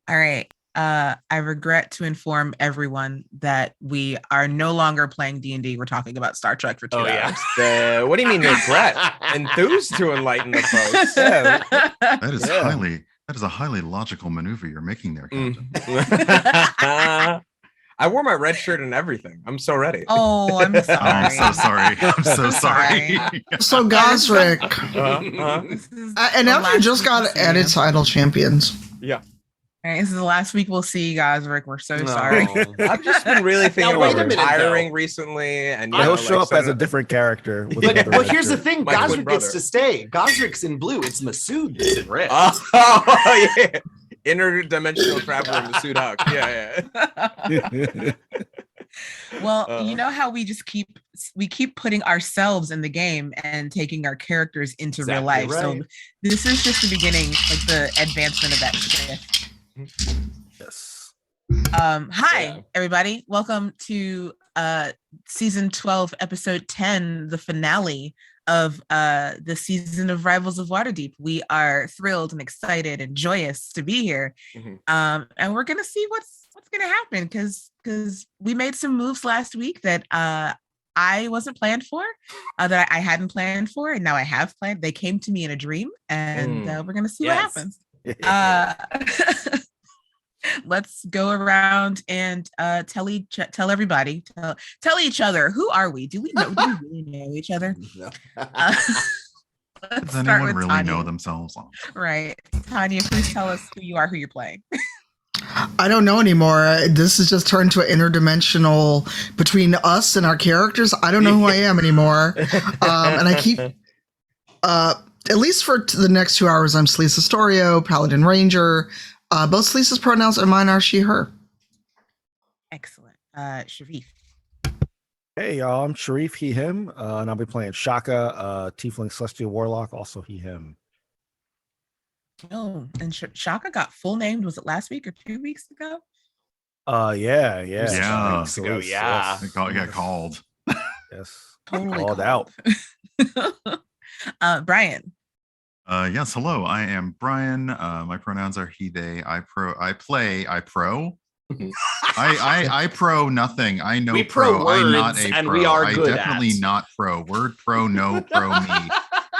All right. I regret to inform everyone that we are no longer playing D&D. We're talking about Star Trek for 2 hours. What do you mean regret? Enthused to enlighten the folks. Yeah. That is a highly logical maneuver you're making there, Captain. I wore my red shirt and everything. I'm so ready. Oh, I'm sorry. I'm so sorry. I'm so sorry. So Gazrick, and now you just got added title champions. Yeah. All right, this is the last week we'll see you, Gazrick. We're so sorry. I've just been really thinking about retiring recently, and he'll show up as a different character. Well, here's the thing: Gazrick gets to stay. Gazrick's in blue. It's Masood that's in red. Oh yeah, interdimensional traveler Masood Haque. Yeah. Well, you know how we keep putting ourselves in the game and taking our characters into real life. Right. So this is just the beginning, like the advancement of that shift. Yes. Hi everybody. Welcome to season 12, episode 10, the finale of the season of Rivals of Waterdeep. We are thrilled and excited and joyous to be here. And we're gonna see what's gonna happen because we made some moves last week that I wasn't planned for, that I hadn't planned for, and now I have planned. They came to me in a dream, and we're gonna see what happens. Let's go around and tell everybody, tell each other, who are we? Do we really know each other? Does anyone really Tanya. Know themselves? Right. Tanya, please tell us who you are, who you're playing. I don't know anymore. This has just turned to an interdimensional between us and our characters. I don't know who I am anymore. And I keep, at least for the next 2 hours, I'm Selise Astorio, Paladin Ranger. Both Selise's pronouns and mine are she, her. Excellent. Shareef. Hey, y'all. I'm Shareef, he, him. And I'll be playing Shaka, Tiefling Celestial Warlock, also he, him. Oh, and Shaka got full named. Was it last week or 2 weeks ago? Yeah. Yes. It got called. Yes. Totally called out. Brian. Yes, hello. I am Brian. My pronouns are he, they. I pro nothing. I know we pro words, I'm not a and pro. we are I good definitely at. Not pro. Word pro, no pro me.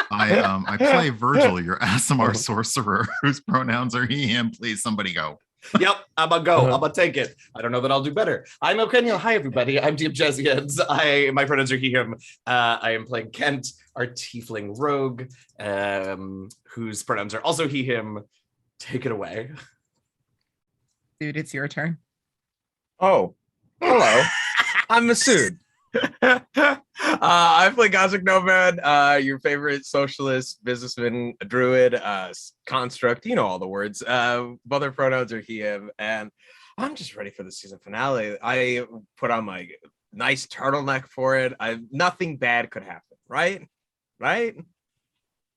I play Virgil, your Aasimar sorcerer, whose pronouns are he, him. Please, somebody go. Yep, I'm gonna go. I'm gonna take it. I don't know that I'll do better. I'm Eugenio. Hi, everybody. I'm D&D Beyond. My pronouns are he, him. I am playing Kent, our Tiefling rogue, whose pronouns are also he, him. Take it away. Dude, it's your turn. Oh, hello. I'm Masood. I play Gazrick Nomrad, your favorite socialist, businessman, druid, construct, you know all the words. Both their pronouns are he, him, and I'm just ready for the season finale. I put on my nice turtleneck for it. Nothing bad could happen, right?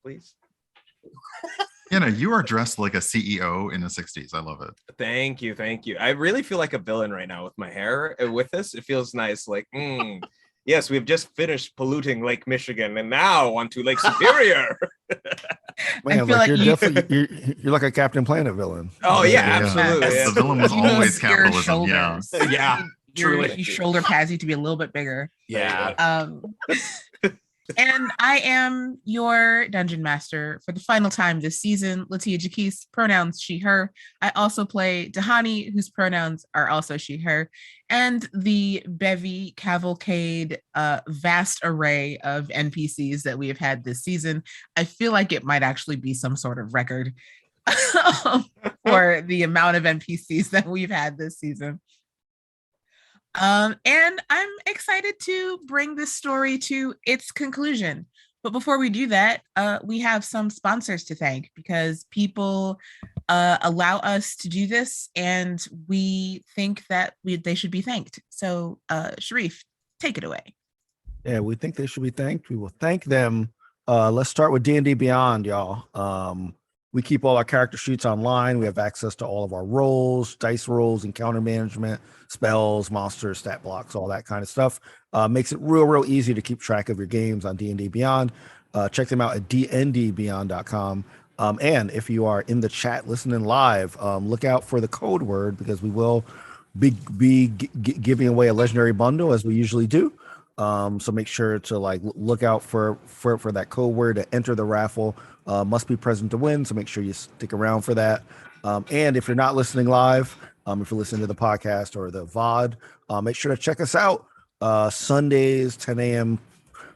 Please. You are dressed like a CEO in the 60s. I love it. Thank you. I really feel like a villain right now with my hair. With this, it feels nice. Like, yes, we've just finished polluting Lake Michigan, and now onto Lake Superior. Man, you're like a Captain Planet villain. Oh yeah, absolutely. The villain was always capitalism. Yeah, truly. Your shoulder pads need to be a little bit bigger. Yeah. And I am your dungeon master for the final time this season, LaTia Jacquise, pronouns she, her. I also play Dahani, whose pronouns are also she, her, and the bevy cavalcade vast array of NPCs that we have had this season. I feel like it might actually be some sort of record for the amount of NPCs that we've had this season. And I'm excited to bring this story to its conclusion. But before we do that, we have some sponsors to thank because people allow us to do this, and we think that they should be thanked. So, Shareef, take it away. Yeah, we think they should be thanked. We will thank them. Let's start with D&D Beyond, y'all. We keep all our character sheets online. We have access to all of our rolls, dice rolls, encounter management, spells, monsters, stat blocks, all that kind of stuff. Makes it real easy to keep track of your games on D&D Beyond. Check them out at dndbeyond.com. And if you are in the chat listening live, look out for the code word because we will be giving away a legendary bundle as we usually do. So make sure to look out for that code word to enter the raffle. Must be present to win. So make sure you stick around for that. And if you're not listening live, if you're listening to the podcast or the VOD, make sure to check us out Sundays, 10 a.m.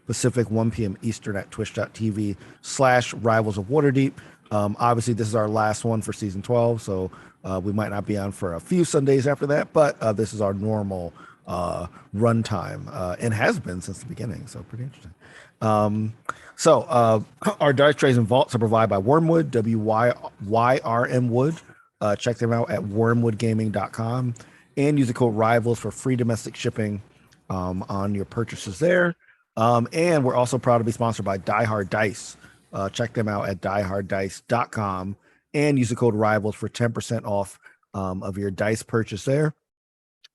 Pacific, 1 p.m. Eastern at twitch.tv/Rivals of Waterdeep. Obviously, this is our last one for season 12, so we might not be on for a few Sundays after that, but this is our normal runtime and has been since the beginning, so pretty interesting. So our dice trays and vaults are provided by Wormwood, WYRM Wood. Check them out at wormwoodgaming.com and use the code RIVALS for free domestic shipping on your purchases there. And we're also proud to be sponsored by Die Hard Dice. Check them out at dieharddice.com and use the code RIVALS for 10% off of your dice purchase there.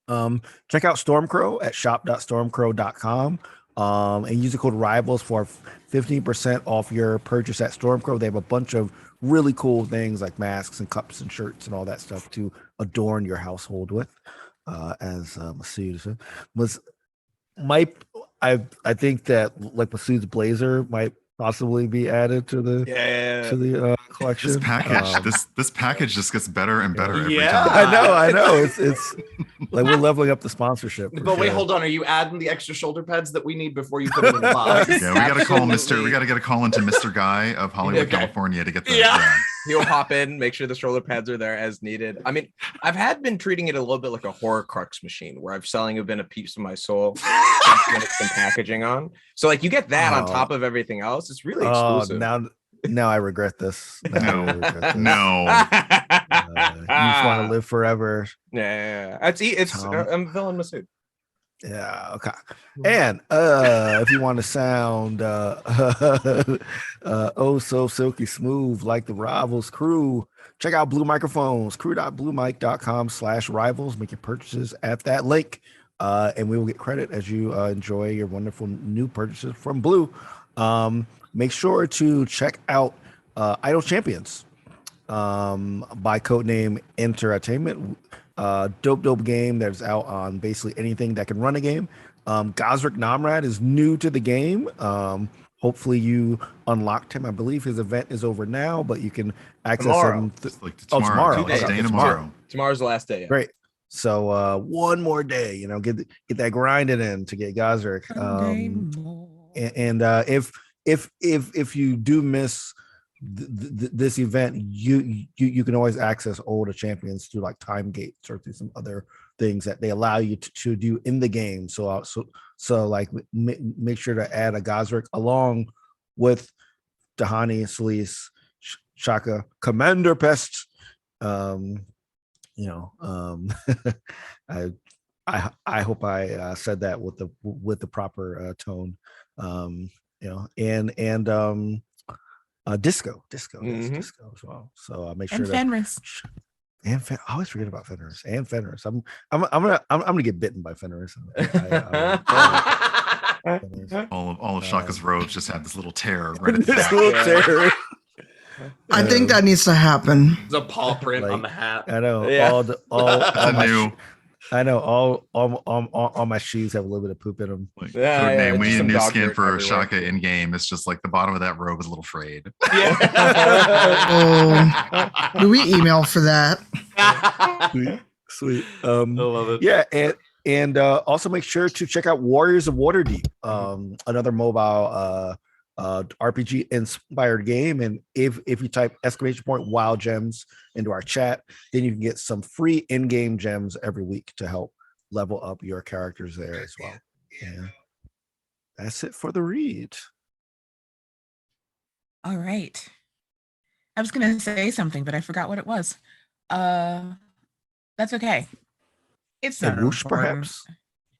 Check out Stormcrow at shop.stormcrow.com and use the code RIVALS for 15% off your purchase at Stormcrow. They have a bunch of really cool things like masks and cups and shirts and all that stuff to adorn your household with. As Masood said, I think that like Masood's blazer might possibly be added to the collection. This package just gets better and better every time. I know. It's like we're leveling up the sponsorship. But wait, hold on. Are you adding the extra shoulder pads that we need before you put it in the box? Yeah, we got to call Mr. We got to get a call into Mr. Guy of Hollywood, California to get the. Yeah. He'll hop in, make sure the shoulder pads are there as needed. I mean, I've been treating it a little bit like a horror crux machine where I've selling been a piece of my soul when it's been packaging on. So like you get that on top of everything else. It's really exclusive. Now I regret this. No. You just want to live forever. Yeah. I'm villain Masood. Yeah, okay. And if you want to sound oh so silky smooth like the Rivals crew, check out Blue Microphones, crew.bluemic.com/rivals. Make your purchases at that link. And we will get credit as you enjoy your wonderful new purchases from Blue. Make sure to check out Idle Champions by codename Entertainment. Dope game that's out on basically anything that can run a game. Gazrick Nomrad is new to the game. Hopefully you unlocked him. I believe his event is over now, but you can access him tomorrow. Tomorrow's the last day. Great. So one more day, get that grinding in to get Gazrick. If you do miss this event, you can always access older champions through like time gates or through some other things that they allow you to do in the game. So like make sure to add a Gazrick along with Dahani, Selise, Shaka, Commander Pest. I hope I said that with the proper tone. Disco as well. So make sure Fenris. I always forget about Fenris and Fenris. I'm gonna get bitten by Fenris. All of Shaka's robes just had this little tear right at the back. Tear. I think that needs to happen. The paw print on the hat. I know. Yeah. I know all my shoes have a little bit of poop in them. We need a new skin for Shaka in game. It's just like the bottom of that robe is a little frayed. Yeah. Do we email for that? Sweet. I love it. Yeah, and also make sure to check out Warriors of Waterdeep, another mobile RPG inspired game. And if you type !WoW gems into our chat, then you can get some free in-game gems every week to help level up your characters there as well. Yeah. That's it for the read. All right. I was gonna say something, but I forgot what it was. That's okay. It's not whoosh, important. perhaps.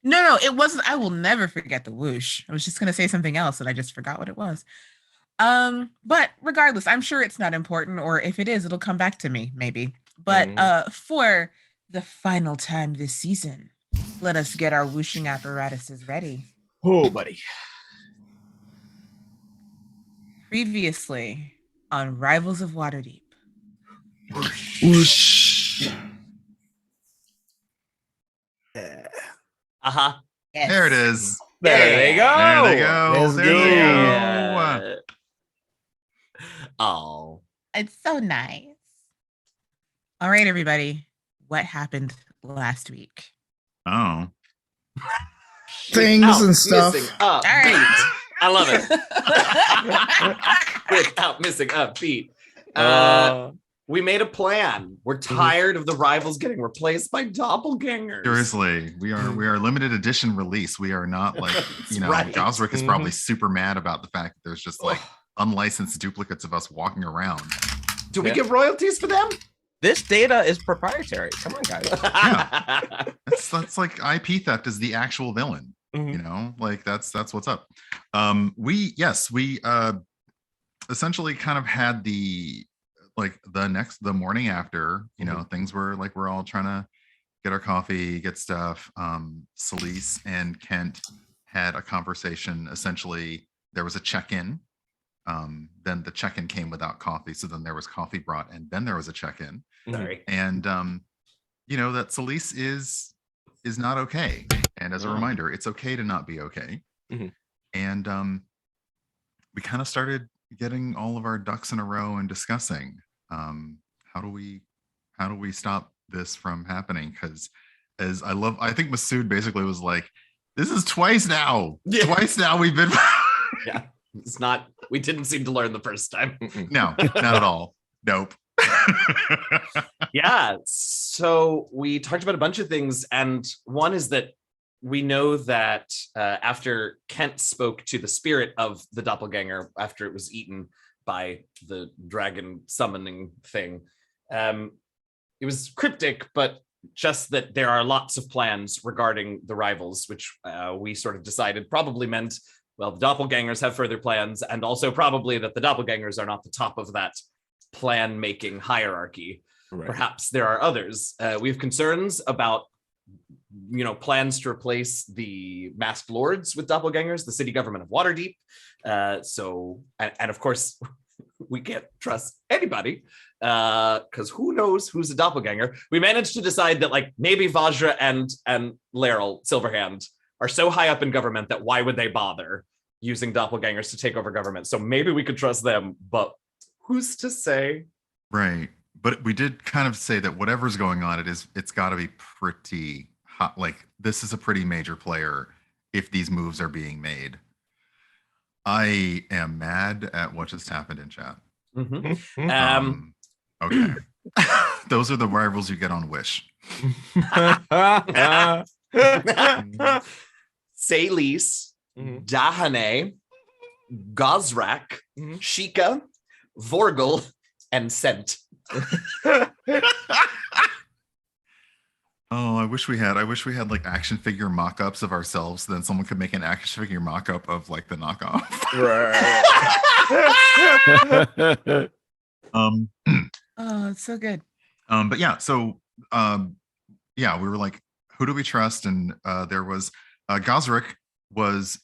No, it wasn't. I will never forget the whoosh. I was just gonna say something else and I just forgot what it was. But regardless, I'm sure it's not important, or if it is, it'll come back to me, maybe. But for the final time this season, let us get our whooshing apparatuses ready. Oh, buddy. Previously on Rivals of Waterdeep. Whoosh. Uh-huh. Yes. There it is. There they go. There they go. Let's There go. they go. Yeah. Oh. It's so nice. All right, everybody. What happened last week? Oh. Things Without and stuff. Missing a All right. beat. I love it. Without missing a beat. We made a plan. We're tired of the rivals getting replaced by doppelgangers. Seriously, we are limited edition release. We are not like, right. Gazrick is probably super mad about the fact that there's just like unlicensed duplicates of us walking around. Do we get royalties for them? This data is proprietary. Come on, guys. Yeah. That's like IP theft is the actual villain. Like that's what's up. We essentially kind of had the morning after, things were like, we're all trying to get our coffee, get stuff. Selise and Kent had a conversation. Essentially, there was a check-in. Then the check-in came without coffee. So then there was coffee brought, and then there was a check-in. Sorry. And that Selise is not okay. And as a reminder, it's okay to not be okay. And we kind of started getting all of our ducks in a row and discussing how do we stop this from happening? Because I think Masood basically was like, this is twice now. Yeah. Twice now we've been Yeah. It's not, we didn't seem to learn the first time. No, not at all. Nope. Yeah. So we talked about a bunch of things. And one is that we know that after Kent spoke to the spirit of the doppelganger, after it was eaten by the dragon summoning thing, it was cryptic, but just that there are lots of plans regarding the rivals, which we sort of decided probably meant, well, the doppelgangers have further plans, and also probably that the doppelgangers are not the top of that plan-making hierarchy. Right. Perhaps there are others. We have concerns about, plans to replace the masked lords with doppelgangers, the city government of Waterdeep. And of course, we can't trust anybody because who knows who's a doppelganger. We managed to decide that maybe Vajra and Laryl Silverhand are so high up in government that why would they bother using doppelgangers to take over government? So maybe we could trust them, but who's to say? Right. But we did kind of say that whatever's going on, it's got to be pretty hot. Like, this is a pretty major player if these moves are being made. I am mad at what just happened in chat. Okay. Those are the rivals you get on Wish. Selise, Dahane, Gazrick, Shika, Virgil, and Scent. Oh, I wish we had like action figure mock-ups of ourselves, so then someone could make an action figure mock-up of like the knockoff. Right. Oh, it's so good. But yeah, so yeah, we were like, who do we trust? And there was Gazrick was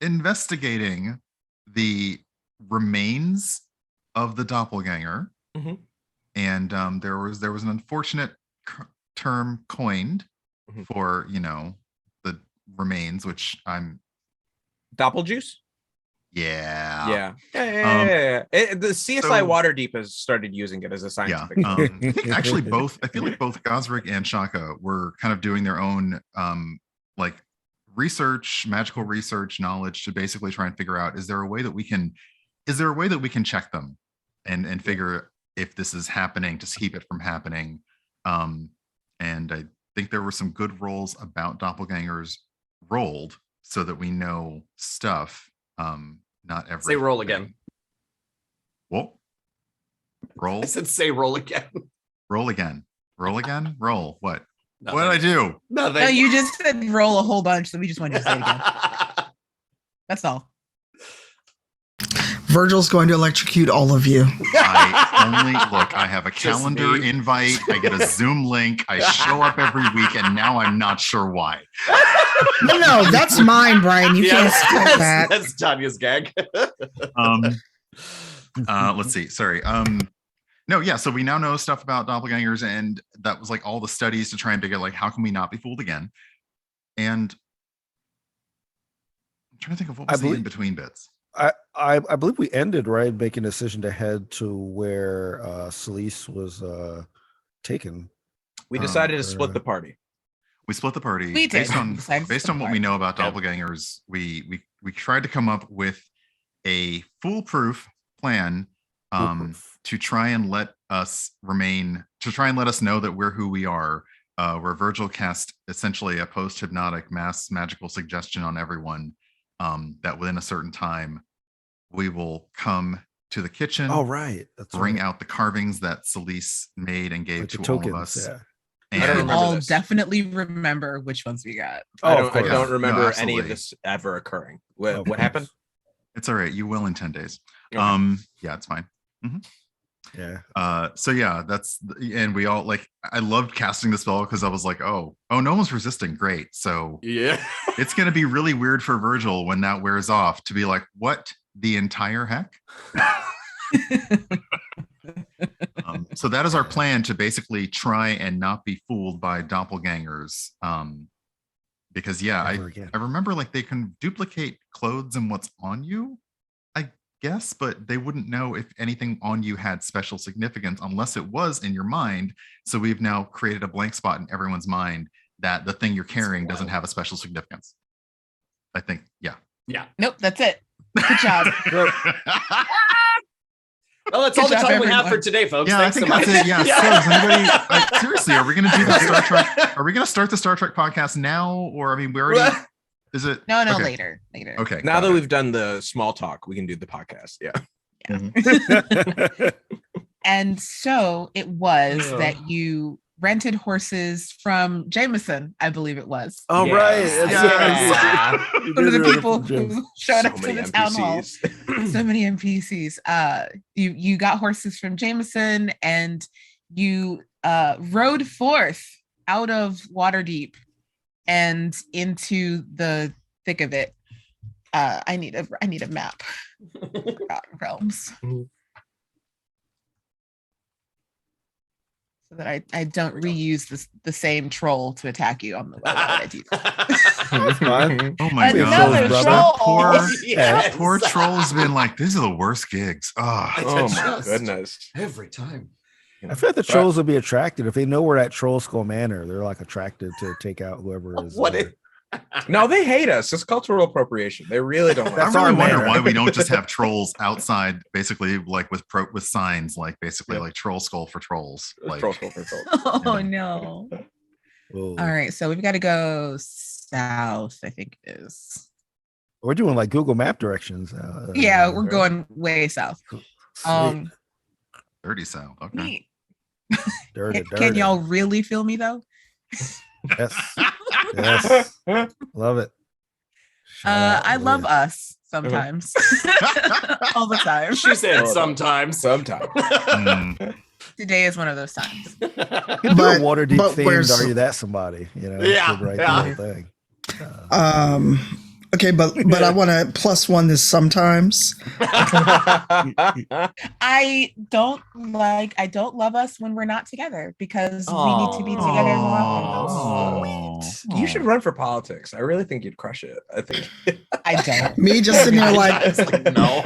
investigating the remains of the doppelganger, and there was an unfortunate term coined for the remains, which I'm Doppeljuice. Yeah. The CSI Waterdeep has started using it as a scientific. I think actually I feel like both Gazrick and Shaka were kind of doing their own like research, magical research knowledge to basically try and figure out, is there a way that we can check them and figure if this is happening to keep it from happening. And I think there were some good rolls about doppelgangers rolled so that we know stuff. Not every. Say roll again. What? Roll? I said say roll again. Roll again. Roll again? Roll. What? Nothing. What did I do? Nothing. No, you just said roll a whole bunch, so we just wanted to say it again. That's all. Virgil's going to electrocute all of you. I have a calendar invite. I get a Zoom link. I show up every week, and now I'm not sure why. No, that's mine, Brian. You can't skip that. That's Tanya's gag. Let's see. Sorry. No, yeah. So we now know stuff about doppelgangers, and that was like all the studies to try and figure like how can we not be fooled again. And I'm trying to think of what was the in between bits. I believe we ended right making a decision to head to where Selise was taken. We decided to split the party. We split the party We did. based on what we know about doppelgangers. We tried to come up with a foolproof plan to try and let us know that we're who we are. Where Virgil cast essentially a post-hypnotic mass magical suggestion on everyone that within a certain time we will come to the kitchen. Oh, right. Bring out the carvings that Selise made and gave to all of us. Yeah. And we all definitely remember which ones we got. I don't remember any of this ever occurring. What happened? It's all right. You will in 10 days. Okay. Yeah, it's fine. Mm-hmm. Yeah. So yeah, and we all like, I loved casting the spell because I was like, oh, no one's resisting. Great. So Yeah. it's going to be really weird for Virgil when that wears off to be like, what the entire heck? So that is our plan, to basically try and not be fooled by doppelgangers. Because I remember like they can duplicate clothes and what's on you, I guess, but they wouldn't know if anything on you had special significance unless it was in your mind. So we've now created a blank spot in everyone's mind that the thing you're carrying doesn't have a special significance. I think, yeah. Nope, that's it. Good job. Well, that's all the time we have for today, folks. Yeah, Thanks I think so much. that's it. Yeah. So does anybody, seriously, are we going to do the Star Trek? Are we going to start the Star Trek podcast now? Or, I mean, we already, is it? No, okay. later. Okay. Now that we've done the small talk, we can do the podcast. Yeah. And so it was that you rented horses from Jameson, I believe it was. Oh, right. Yeah. One of the people who showed up to the town hall. So many NPCs. You got horses from Jameson, and you rode forth out of Waterdeep and into the thick of it. I need a map. Forgotten Realms. So that I don't reuse the same troll to attack you on the way that I do. Oh my Another god. troll. Poor troll has been like, these are the worst gigs. Oh my goodness. Every time. I feel like the trolls will be attracted if they know we're at Troll Skull Manor. They're like attracted to take out whoever is. No, they hate us. It's cultural appropriation. They really don't. I really wonder why we don't just have trolls outside, basically, like with signs, like basically like Troll Skull for trolls. Like, Troll Skull for trolls. Oh no. Whoa. All right, so we've got to go south, I think it is. We're doing like Google Map directions. Yeah, we're going way south. Dirty south. Okay. Dirty. Can y'all really feel me though? Yes. Yes. Love it. I love us sometimes. All the time. She said sometimes. Today is one of those times. But Waterdeep themed, are you that somebody? You know, yeah. Right, the whole thing. Okay, but I want to +1 this sometimes. I don't love us when we're not together, because we need to be together more often. You should run for politics. I really think you'd crush it. I think I don't. Me just sitting there like, no.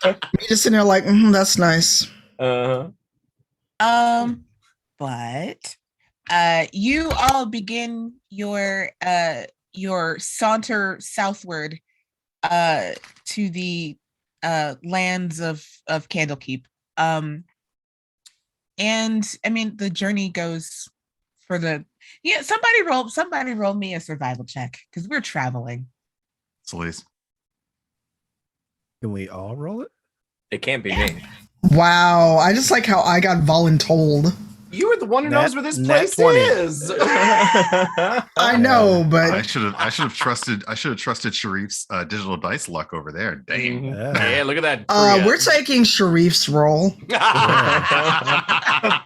Me just sitting there like, that's nice. But you all begin your saunter southward to the lands of Candlekeep. And I mean, the journey goes for somebody roll me a survival check, because we're traveling. Selise. Can we all roll it? it can't be me. Wow, I just like how I got voluntold. You were the one who knows where this place 20. is. I know, but I should have trusted Shareef's digital dice luck over there. Damn. Yeah, look at that. we're taking Shareef's roll.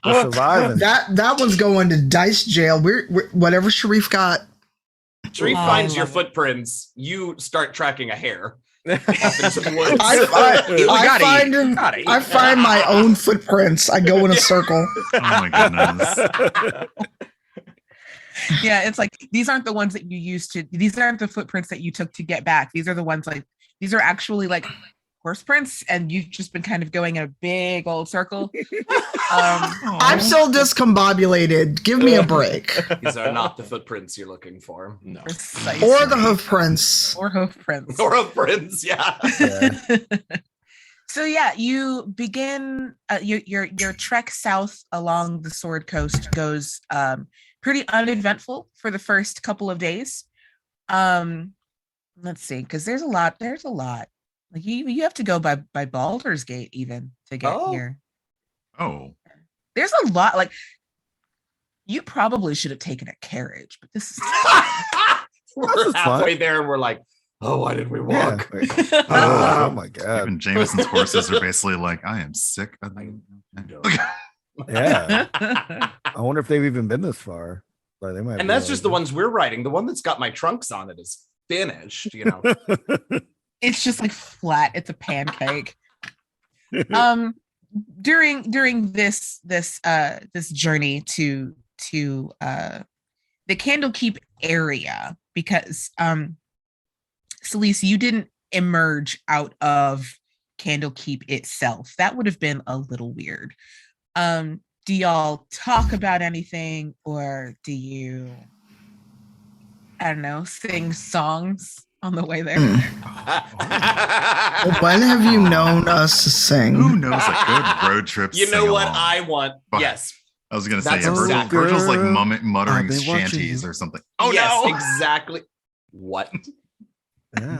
We're surviving. That one's going to dice jail. We're whatever Shareef got. Shareef Oh, finds I your love it. footprints. You start tracking a hare. I Gotta eat. find my own footprints. I go in a circle. Oh my goodness. Yeah, it's like these aren't the ones that you used to. These aren't the footprints that you took to get back. These are the ones like these are actually like horse prints, and you've just been kind of going in a big old circle. I'm still discombobulated. Give me a break. These are not the footprints you're looking for. No. Precisely. Or the hoof prints. Or hoof prints. Or of prints, yeah. So yeah, you begin your trek south along the Sword Coast goes pretty uneventful for the first couple of days. Let's see, because there's a lot. Like you have to go by Baldur's Gate even to get here. Oh. There's a lot. Like you probably should have taken a carriage, but this is We're halfway there and we're like, oh, why did we walk? Yeah. Oh my god. Even Jameson's horses are basically like, I am sick. Yeah. I wonder if they've even been this far. Like, they might And be that's just the like- ones we're riding. The one that's got my trunks on it is finished, you know. it's just like flat. It's a pancake. During this journey to the Candlekeep area, because Selise, you didn't emerge out of Candlekeep itself. That would have been a little weird. Do y'all talk about anything, or do you, I don't know, sing songs on the way there? When have you known us to sing? Who knows a good road trip? You know what sing-along? I want? But- Yes. I was gonna say, That's yeah, exactly- Virgil's like Girl, muttering I've been watching shanties you. or something. Oh, yes, no! exactly. What? Yeah.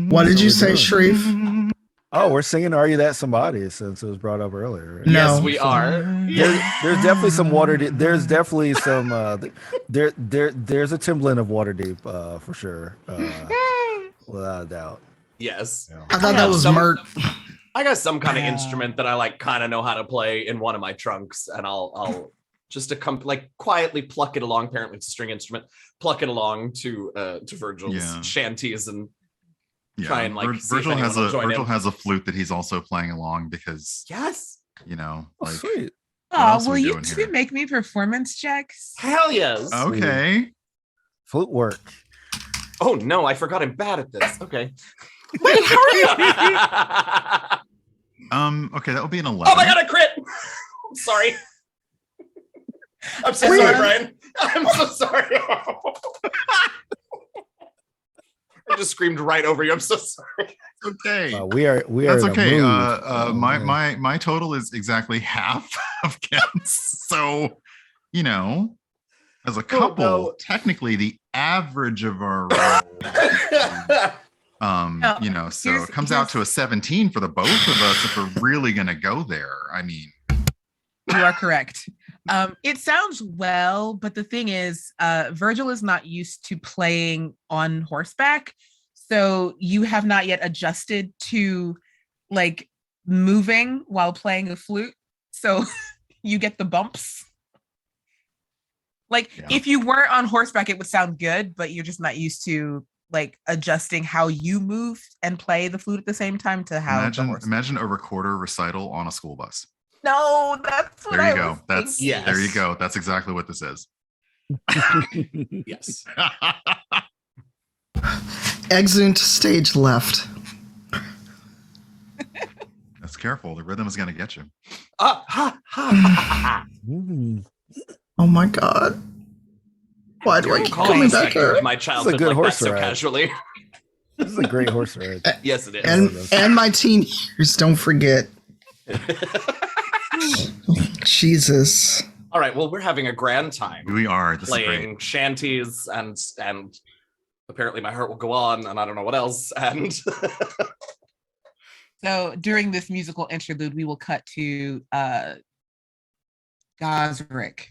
What did you That's say, what we're Shareef? Oh, we're singing "Are You That Somebody" since it was brought up earlier. Right? No. Yes, we are. There's definitely some Waterdeep. There's definitely some. There's a Timbaland of Waterdeep for sure, without a doubt. Yes. Yeah. I thought that was Mert. I got some kind of Yeah. instrument that I like kind of know how to play in one of my trunks, and I'll just like quietly pluck it along. Apparently it's a string instrument. Pluck it along to Virgil's Yeah. shanties and Yeah, try and, like, see if Virgil anyone has will a join Virgil in. has a flute that he's also playing along because yes. you know, Oh, like sweet. What Oh, else are will we you doing two here? make me performance checks? Hell yes. okay. Flute work. Oh no, I forgot I'm bad at this. Okay. Wait, how are you? Okay, that would be an 11. Oh my god, I crit! I'm sorry. I'm so Wait. sorry, Brian. I'm so sorry. I just screamed right over you. I'm so sorry. Okay. We are. That's in a okay. mood. Oh, man. My total is exactly half of Ken's. So, you know, as a couple, no. technically the average of our roll, you know, so it comes out to a 17 for the both of us if we're really gonna go there. I mean, You are correct. It sounds well, but the thing is, Virgil is not used to playing on horseback. So you have not yet adjusted to like moving while playing the flute. So you get the bumps. Like Yeah. if you were on horseback, it would sound good, but you're just not used to like adjusting how you move and play the flute at the same time to how the horse. imagine a recorder recital on a school bus. No, that's what There you I go. was That's thinking. Yes. there you go. That's exactly what this is. Yes. Exit stage left. That's careful. The rhythm is gonna get you. Ha, ha, ha. Mm. Oh my god. Why do I keep Calling coming this back here? my childhood good like that horse so ride. casually. This is a great horse ride. Yes, it is. And my teen years, don't forget. Jesus. All right. Well, we're having a grand time We are. This is great. playing shanties and apparently my heart will go on and I don't know what else. And So during this musical interlude, we will cut to Gazrick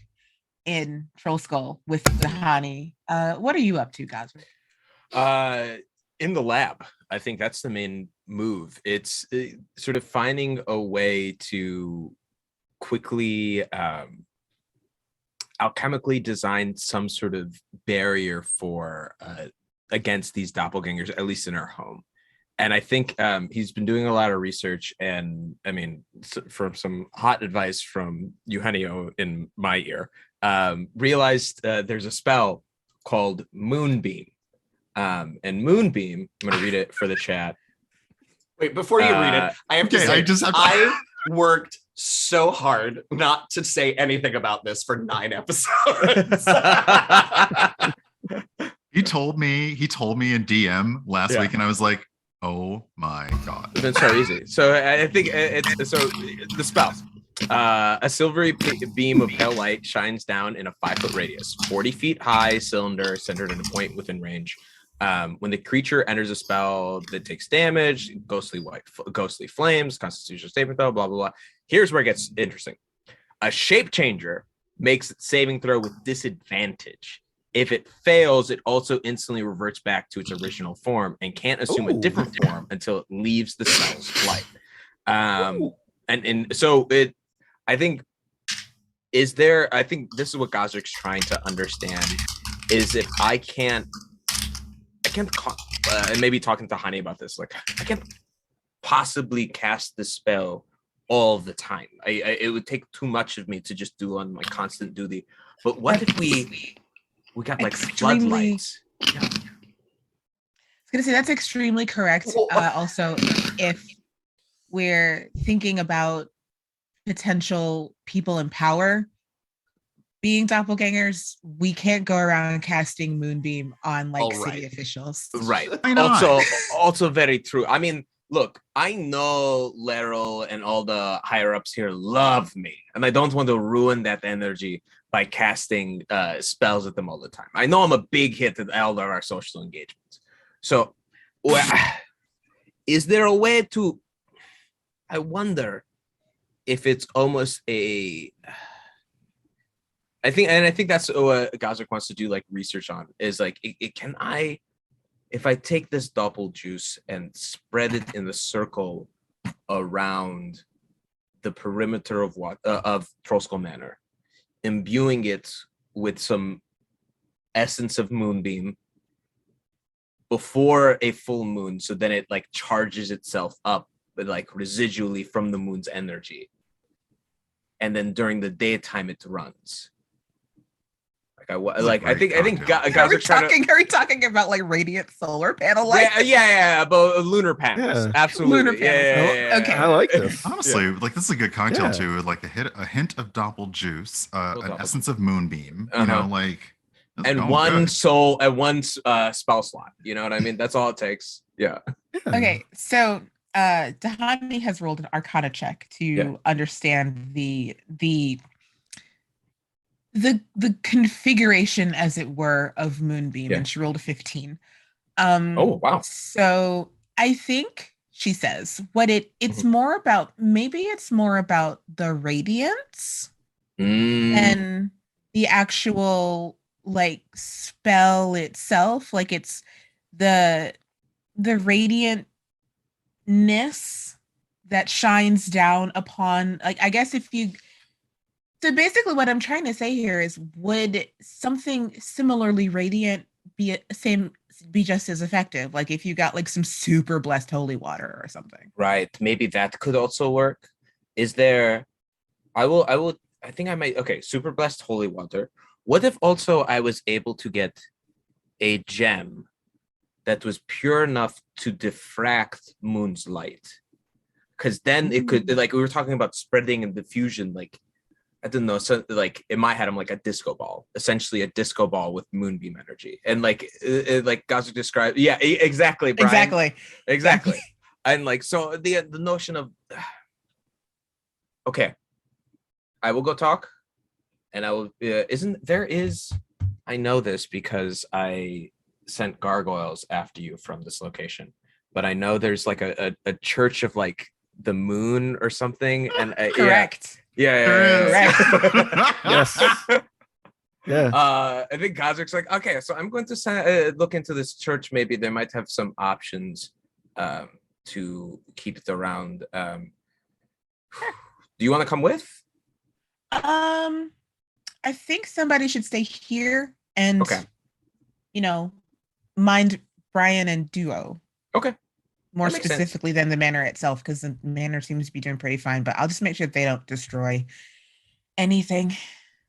in Troll Skull with Dahani. What are you up to, Gazrick? In the lab, I think that's the main move. It's sort of finding a way to quickly alchemically designed some sort of barrier for against these doppelgangers, at least in our home. And I think he's been doing a lot of research, and I mean, from some hot advice from Eugenio in my ear, realized there's a spell called Moonbeam. And Moonbeam, I'm going to read it for the chat. Wait, before you read it, I have to say, I worked so hard not to say anything about this for 9 episodes. He told me in DM last week, and I was like, oh my god. It's been so easy. So I think it's so the spell. A silvery beam of pale light shines down in a 5-foot radius, 40 feet high cylinder centered in a point within range. When the creature enters a spell that takes damage, ghostly flames, constitutional saving throw, blah, blah, blah. Here's where it gets interesting. A shape changer makes its saving throw with disadvantage. If it fails, it also instantly reverts back to its original form and can't assume a different form until it leaves the spell's flight. And so I think this is what Gazrick's trying to understand, is if I can't and maybe talking to Hani about this, like I can't possibly cast the spell all the time. It would take too much of me to just do on my constant duty. But what if we got like floodlights? Yeah. I was gonna say that's extremely correct. Also, if we're thinking about potential people in power being doppelgangers, we can't go around casting Moonbeam on like city officials. Right. Also very true. I mean, look, I know Laryl and all the higher ups here love me, and I don't want to ruin that energy by casting spells at them all the time. I know I'm a big hit at all of our social engagements. So, is there a way to? I wonder if it's almost a. I think that's what Gazrick wants to do, like research on, is like, if I take this doppel juice and spread it in a circle around the perimeter of Trollskull Manor, imbuing it with some essence of Moonbeam before a full moon, so then it like charges itself up, but like residually from the moon's energy, and then during the daytime it runs. I think guys are trying Are we talking about like radiant solar panel light? Yeah, about lunar panels. Yeah. Absolutely. Lunar panels. Yeah. Okay. I like this. Honestly, like this is a good cocktail too. Like a hint of doppel juice, an essence of Moonbeam. You know, like and one soul and one spell slot. You know what I mean? That's all it takes. Yeah. Okay, so Dahani has rolled an Arcana check to understand the configuration, as it were, of Moonbeam, and she rolled a 15. Oh wow! So I think she says what it's more about. Maybe it's more about the radiance and the actual like spell itself. Like it's the radiantness that shines down upon. Like I guess if you. So basically what I'm trying to say here is, would something similarly radiant be just as effective? Like if you got like some super blessed holy water or something. Right. Maybe that could also work. Is there, I think I might, okay, super blessed holy water. What if also I was able to get a gem that was pure enough to diffract moon's light? Because then it could, like we were talking about spreading and diffusion, like, I don't know, so like in my head, I'm like a disco ball, essentially a disco ball with moonbeam energy, and like Gazrick described, exactly, Brian. Exactly, and like so the notion of, okay, I will go talk, and I will. I know this because I sent gargoyles after you from this location, but I know there's like a church of like the moon or something, and correct. Yeah. Yes. Yeah. I think Gazrick's like, okay, so I'm going to look into this church. Maybe they might have some options to keep it around. Do you want to come with? I I think somebody should stay here and, Okay. mind Brian and Duo. Okay. More That makes sense. specifically than the manor itself, because the manor seems to be doing pretty fine. But I'll just make sure they don't destroy anything.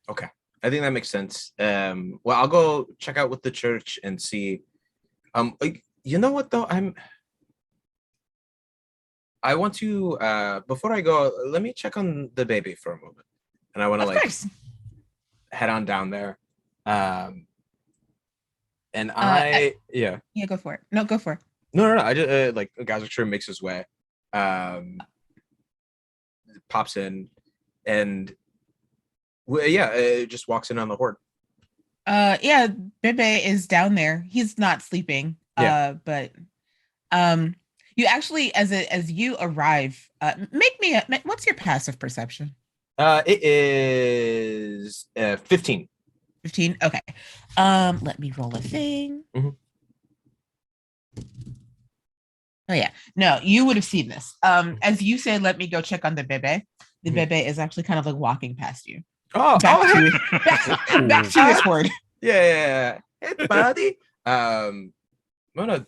Okay. I think that makes sense. Well, I'll go check out with the church and see. You know what though? I want to before I go, let me check on the baby for a moment. And I want to head on down there. And yeah, go for it. No, go for it. No. I just Gazrick sure makes his way, pops in, and just walks in on the horde. Bebe is down there. He's not sleeping. But you actually, as you arrive, make me what's your passive perception? It is 15. 15. Okay. Let me roll a thing. Mm-hmm. Oh yeah. No, you would have seen this. As you say, let me go check on the Bebe. The Bebe is actually kind of like walking past you. Back to his horde. Yeah. Hey, buddy. I'm gonna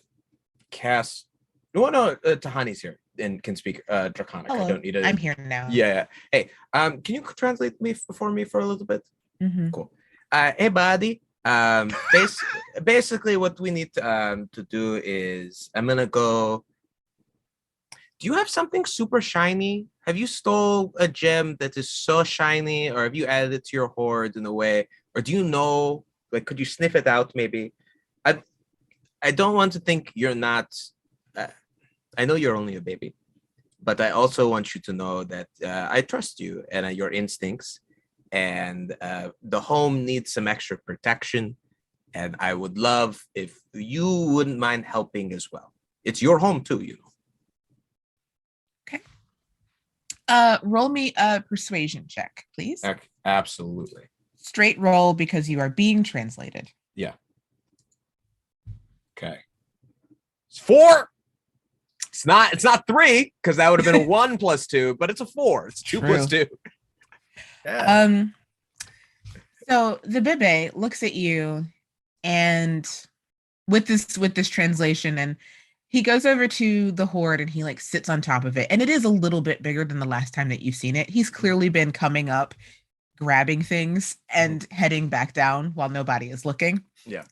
cast. No, Tahani's here and can speak Draconic. Hello. I don't need it. I'm here now. Yeah. Hey, can you translate for me for a little bit? Mm-hmm. Cool. Hey, buddy. Basically, what we need to do is I'm gonna go. Do you have something super shiny? Have you stole a gem that is so shiny, or have you added it to your horde in a way, or do you know? Like, could you sniff it out? Maybe. I don't want to think you're not. I know you're only a baby, but I also want you to know that I trust you and your instincts. And the home needs some extra protection, and I would love if you wouldn't mind helping as well. It's your home too, you know. Okay. Roll me a persuasion check, please. Absolutely. Straight roll because you are being translated. Yeah. Okay. It's 4. It's not 3 because that would have been a 1 plus 2, but it's a 4. It's 2 plus 2. Yeah. So the Bebe looks at you, and with this translation, and he goes over to the horde and he like sits on top of it, and it is a little bit bigger than the last time that you've seen it. He's clearly been coming up, grabbing things, and heading back down while nobody is looking. Yeah.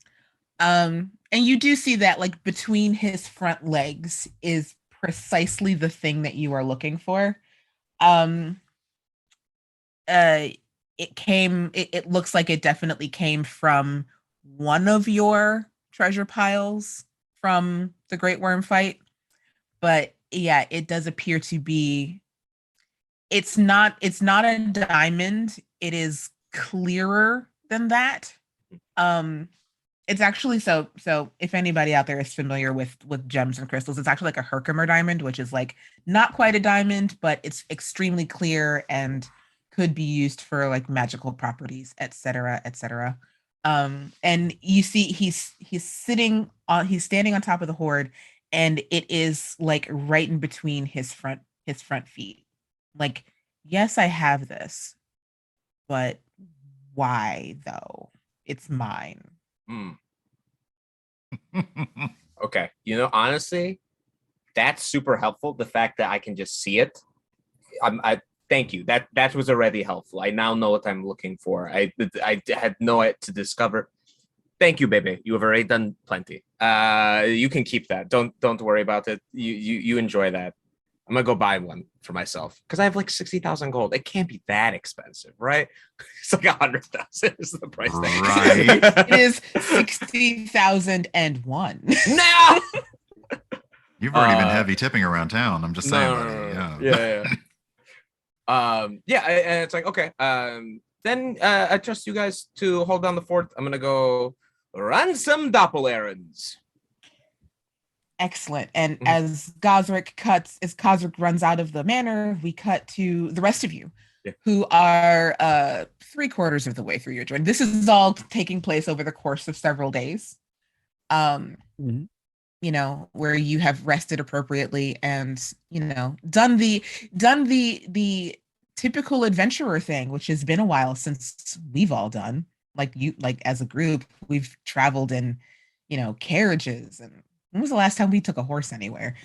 And you do see that like between his front legs is precisely the thing that you are looking for. It looks like it definitely came from one of your treasure piles from the Great Worm fight. But yeah, it does appear to be, it's not a diamond. It is clearer than that. It's actually so if anybody out there is familiar with gems and crystals, it's actually like a Herkimer diamond, which is like not quite a diamond, but it's extremely clear and could be used for like magical properties, etc. And you see he's standing on top of the horde, and it is like right in between his front feet. Like, yes, I have this, but why though? It's mine. Okay. Honestly, that's super helpful. The fact that I can just see it. I thank you. That was already helpful. I now know what I'm looking for. I had no it to discover. Thank you, baby. You have already done plenty. You can keep that. Don't worry about it. You enjoy that. I'm gonna go buy one for myself because I have like 60,000 gold. It can't be that expensive, right? It's like 100,000 is the price. Right. It is 60,001. No. You've already been heavy tipping around town. I'm just saying, buddy. Yeah. And it's like, okay. Then I trust you guys to hold down the fort. I'm gonna go run some doppel errands. Excellent. And as Gazrick runs out of the manor, we cut to the rest of you, who are 3/4 of the way through your journey. This is all taking place over the course of several days. Where you have rested appropriately and, done the typical adventurer thing, which has been a while since we've all done. Like as a group, we've traveled in, carriages. And when was the last time we took a horse anywhere?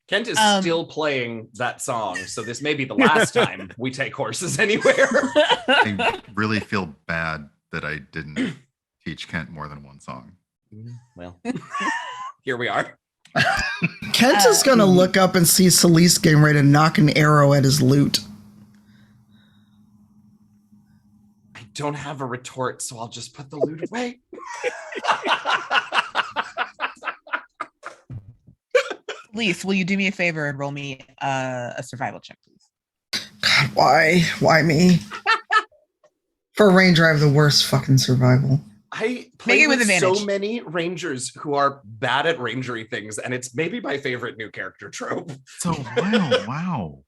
Kent is still playing that song, so this may be the last time we take horses anywhere. I really feel bad that I didn't teach Kent more than one song. Well, here we are. Kent is going to look up and see Selise getting ready to knock an arrow at his lute. I don't have a retort, so I'll just put the lute away. Selise, will you do me a favor and roll me a survival check, please? God, why? Why me? For a ranger, I have the worst fucking survival. I play with so many rangers who are bad at rangery things, and it's maybe my favorite new character trope. So wow.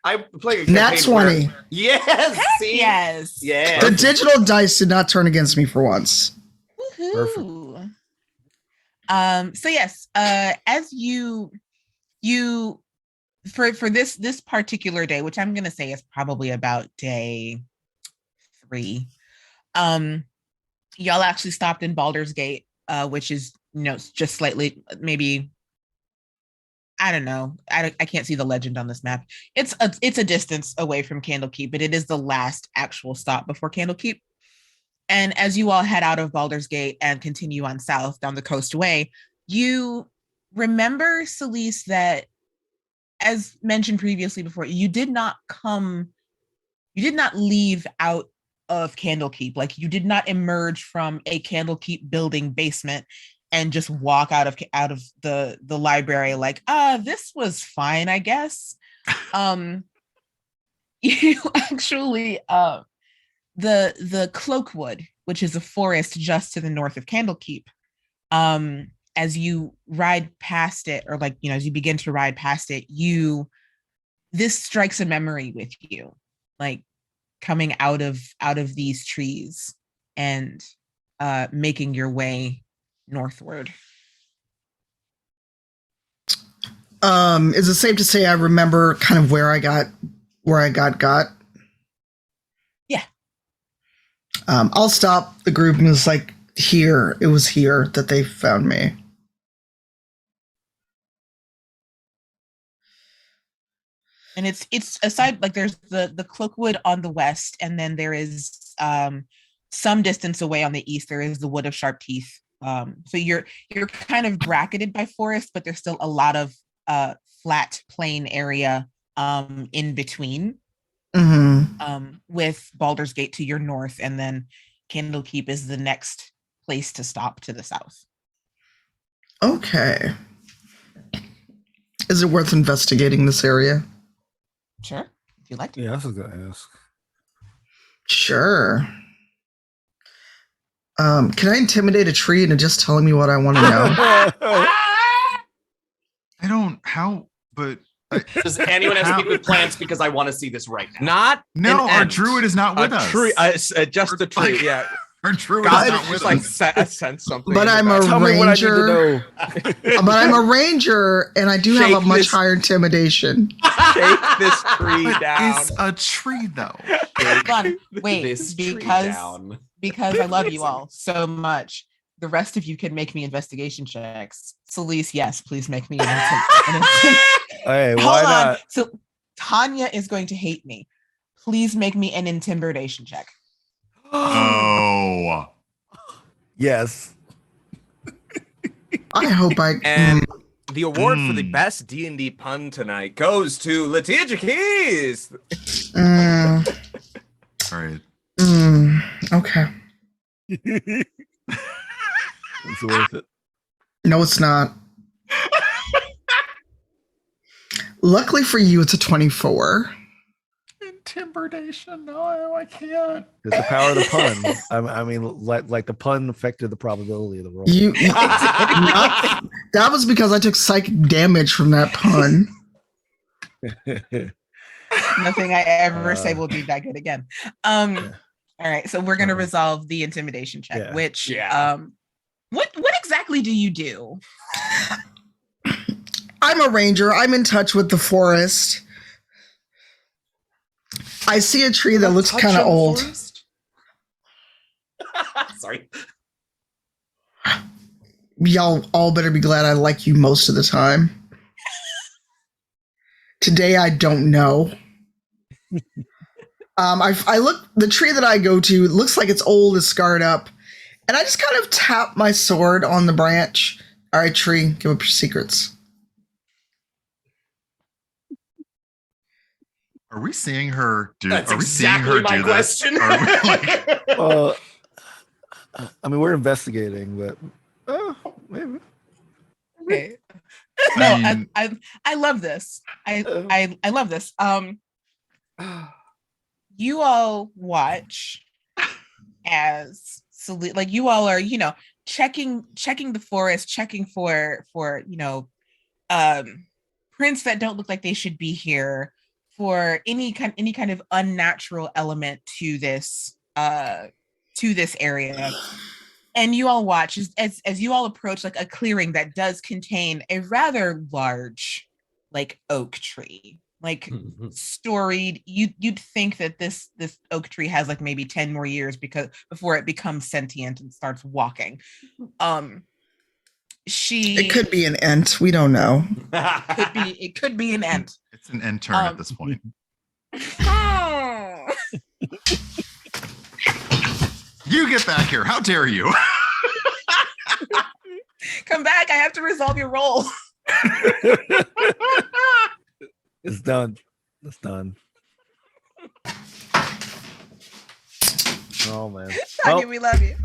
I play a Nat 20. Yes. See? Yes. Yeah. The digital dice did not turn against me for once. Woohoo. So yes, as you for this particular day, which I'm gonna say is probably about day 3, y'all actually stopped in Baldur's Gate, which is just slightly, maybe, I don't know, I can't see the legend on this map. It's a distance away from Candlekeep, but it is the last actual stop before Candlekeep. And as you all head out of Baldur's Gate and continue on south down the coastway, you remember, Selise, that, as mentioned previously before, you did not leave out of Candlekeep. Like, you did not emerge from a Candlekeep building basement and just walk out of the library like, this was fine, I guess. You actually, the Cloakwood, which is a forest just to the north of Candlekeep, as you ride past it, or as you begin to ride past it, this strikes a memory with you, like coming out of these trees and making your way northward. Is it safe to say I remember kind of where I got? Yeah. I'll stop the group, and it's like, it was here that they found me. And it's aside, like, there's the Cloakwood on the west, and then there is some distance away on the east, there is the Wood of Sharp Teeth. So you're kind of bracketed by forest, but there's still a lot of flat plain area in between. Mm-hmm. With Baldur's Gate to your north, and then Candlekeep is the next place to stop to the south. Okay. Is it worth investigating this area? Sure, if you'd like to. Yeah, that's a good ask. Sure. Can I intimidate a tree into just telling me what I want to know? Does anyone else speak with plants? Because I want to see this right now. Our druid is not with us. Just a tree, like, yeah. Our druid is not with us. I sense something. But I'm a ranger. But I'm a ranger, and I do have a much higher intimidation. Shake this tree down. It's a tree, though. Hold on. Wait, because I love you all so much. The rest of you can make me investigation checks. Selise, yes, please make me an Hey, why Hold not? on. So Tanya is going to hate me. Please make me an intimidation check. Oh. Yes. I hope I... And the award for the best D&D pun tonight goes to LaTia Jacquise. All right. Okay. It's worth it. No, it's not. Luckily for you, it's a 24. Intimidation. No, I can't. It's the power of the pun. I mean, like the pun affected the probability of the roll. That was because I took psychic damage from that pun. Nothing I ever say will be that good again. All right, so we're gonna resolve the intimidation check. Which what exactly do you do? I'm a ranger. I'm in touch with the forest. I see a tree that looks kind of old. Sorry. Y'all all better be glad I like you most of the time. Today I don't know. I look, the tree that I go to looks like it's old, is scarred up, and I just kind of tap my sword on the branch. All right, tree, give up your secrets. Are we seeing her do? That's are we seeing exactly her my do question. this? Are we, like, I mean, we're investigating, but maybe. Okay. I No, mean- I love this. I love this. You all watch as like you all are, checking the forest, checking for prints that don't look like they should be here, for any kind of unnatural element to this area. And you all watch as you all approach like a clearing that does contain a rather large like oak tree, like storied. You'd think that this oak tree has like maybe 10 more years before it becomes sentient and starts walking. It could be an ent. We don't know. It could be an ent. It's an end turn at this point. You get back here. How dare you? Come back. I have to resolve your role. It's done. It's done. Oh man. Tanya, we love you.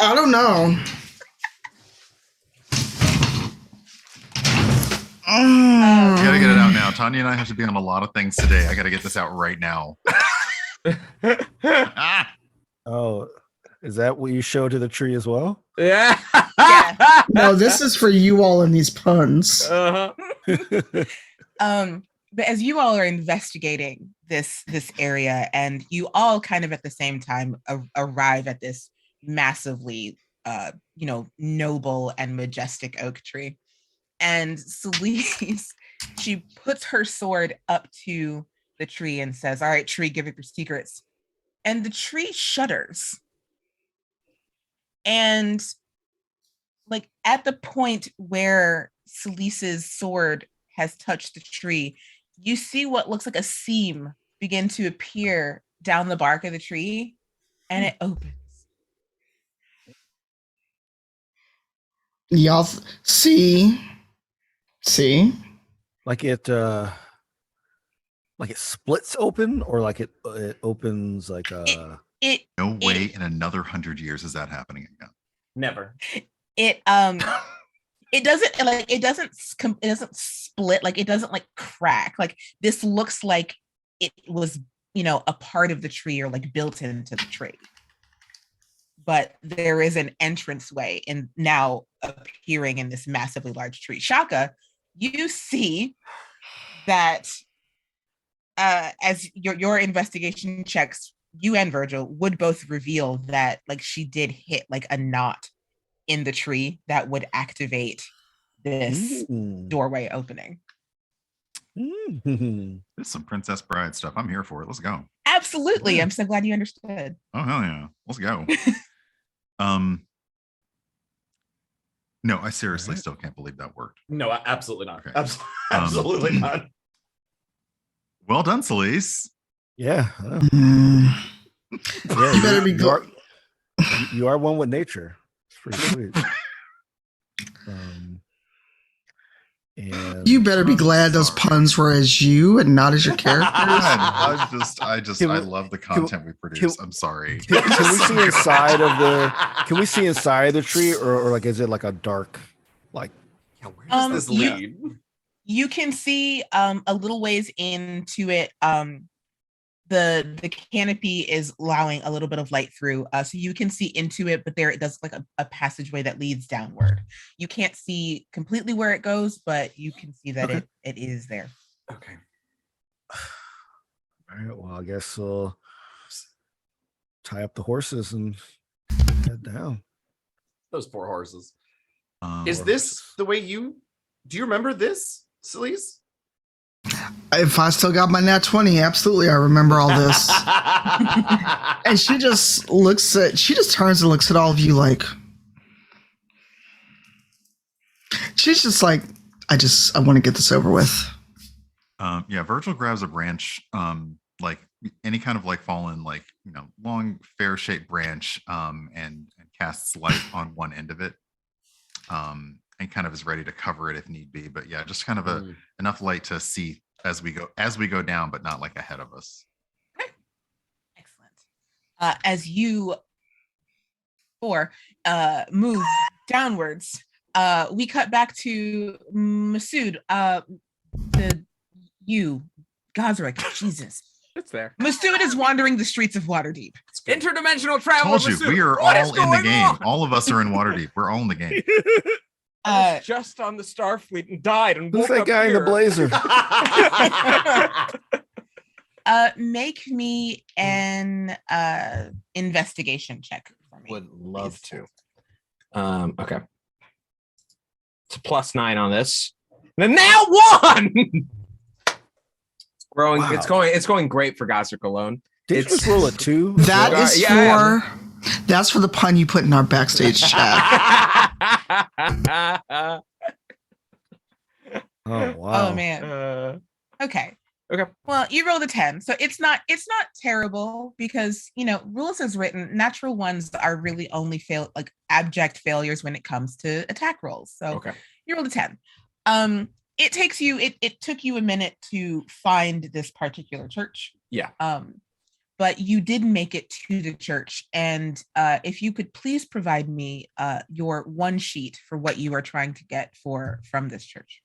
I don't know. I gotta get it out now. Tanya and I have to be on a lot of things today. I gotta get this out right now. Oh, is that what you show to the tree as well? Yeah. No, this is for you all in these puns. Uh-huh. But as you all are investigating this area, and you all kind of at the same time arrive at this massively noble and majestic oak tree, and Selise, she puts her sword up to the tree and says, "All right, tree, give up your secrets." And the tree shudders. And like at the point where Selise's sword has touched the tree, you see what looks like a seam begin to appear down the bark of the tree, and it opens. Y'all see? Like it splits open, or like it opens like No way in another 100 years is that happening again. Never. It doesn't split, like it doesn't like crack. Like this looks like it was a part of the tree or like built into the tree. But there is an entranceway and now appearing in this massively large tree. Shaka, you see that as your investigation checks, you and Virgil would both reveal that like she did hit like a knot in the tree that would activate this doorway opening. There's some Princess Bride stuff. I'm here for it. Let's go. Absolutely. I'm so glad you understood. Oh hell yeah. Let's go. No, I seriously still can't believe that worked. No, absolutely not. Okay. Absolutely not. Well done, Selise. yeah. Mm. Yeah, You better be you are one with nature. It's pretty sweet. And You better be glad those puns were as you and not as your characters. I Can we- love the content we produce. I'm sorry. Can we see inside of the? Can we see inside the tree, or like is it like a dark, like? Yeah, where does this lead? You can see a little ways into it. The canopy is allowing a little bit of light through, so you can see into it, but there it does like a passageway that leads downward. You can't see completely where it goes, but you can see that it is there. Okay. All right. Well, I guess we'll tie up the horses and head down. Those poor horses. Um, Is this the way do you remember this, Selise? If I still got my nat 20, absolutely, I remember all this. And she just turns and looks at all of you like, she's just like, I want to get this over with. Virgil grabs a branch, like any kind of like fallen, like, long fair shaped branch, and casts light on one end of it, and kind of is ready to cover it if need be. But yeah, just kind of enough light to see as we go down, but not like ahead of us. Excellent. As you move downwards, we cut back to Masood. Gazrick, Jesus. It's there. Masood is wandering the streets of Waterdeep. Interdimensional travel. Told you, we are all in the game. All of us are in Waterdeep. We're all in the game. I was just on the Starfleet and died. And who's that guy in the blazer? Make me an investigation check for me. Would love to. Okay. It's a +9 on this. And now 1. Growing. Wow. It's going great for Gazrick alone. Did you just roll a 2? That's for the pun you put in our backstage chat. Oh wow. Oh man. Okay. Well, you rolled a 10, so it's not terrible because rules as written, natural ones are really only abject failures when it comes to attack rolls. So you rolled a 10. It took you a minute to find this particular church. Yeah. But you did make it to the church, and if you could please provide me your one sheet for what you are trying to get from this church.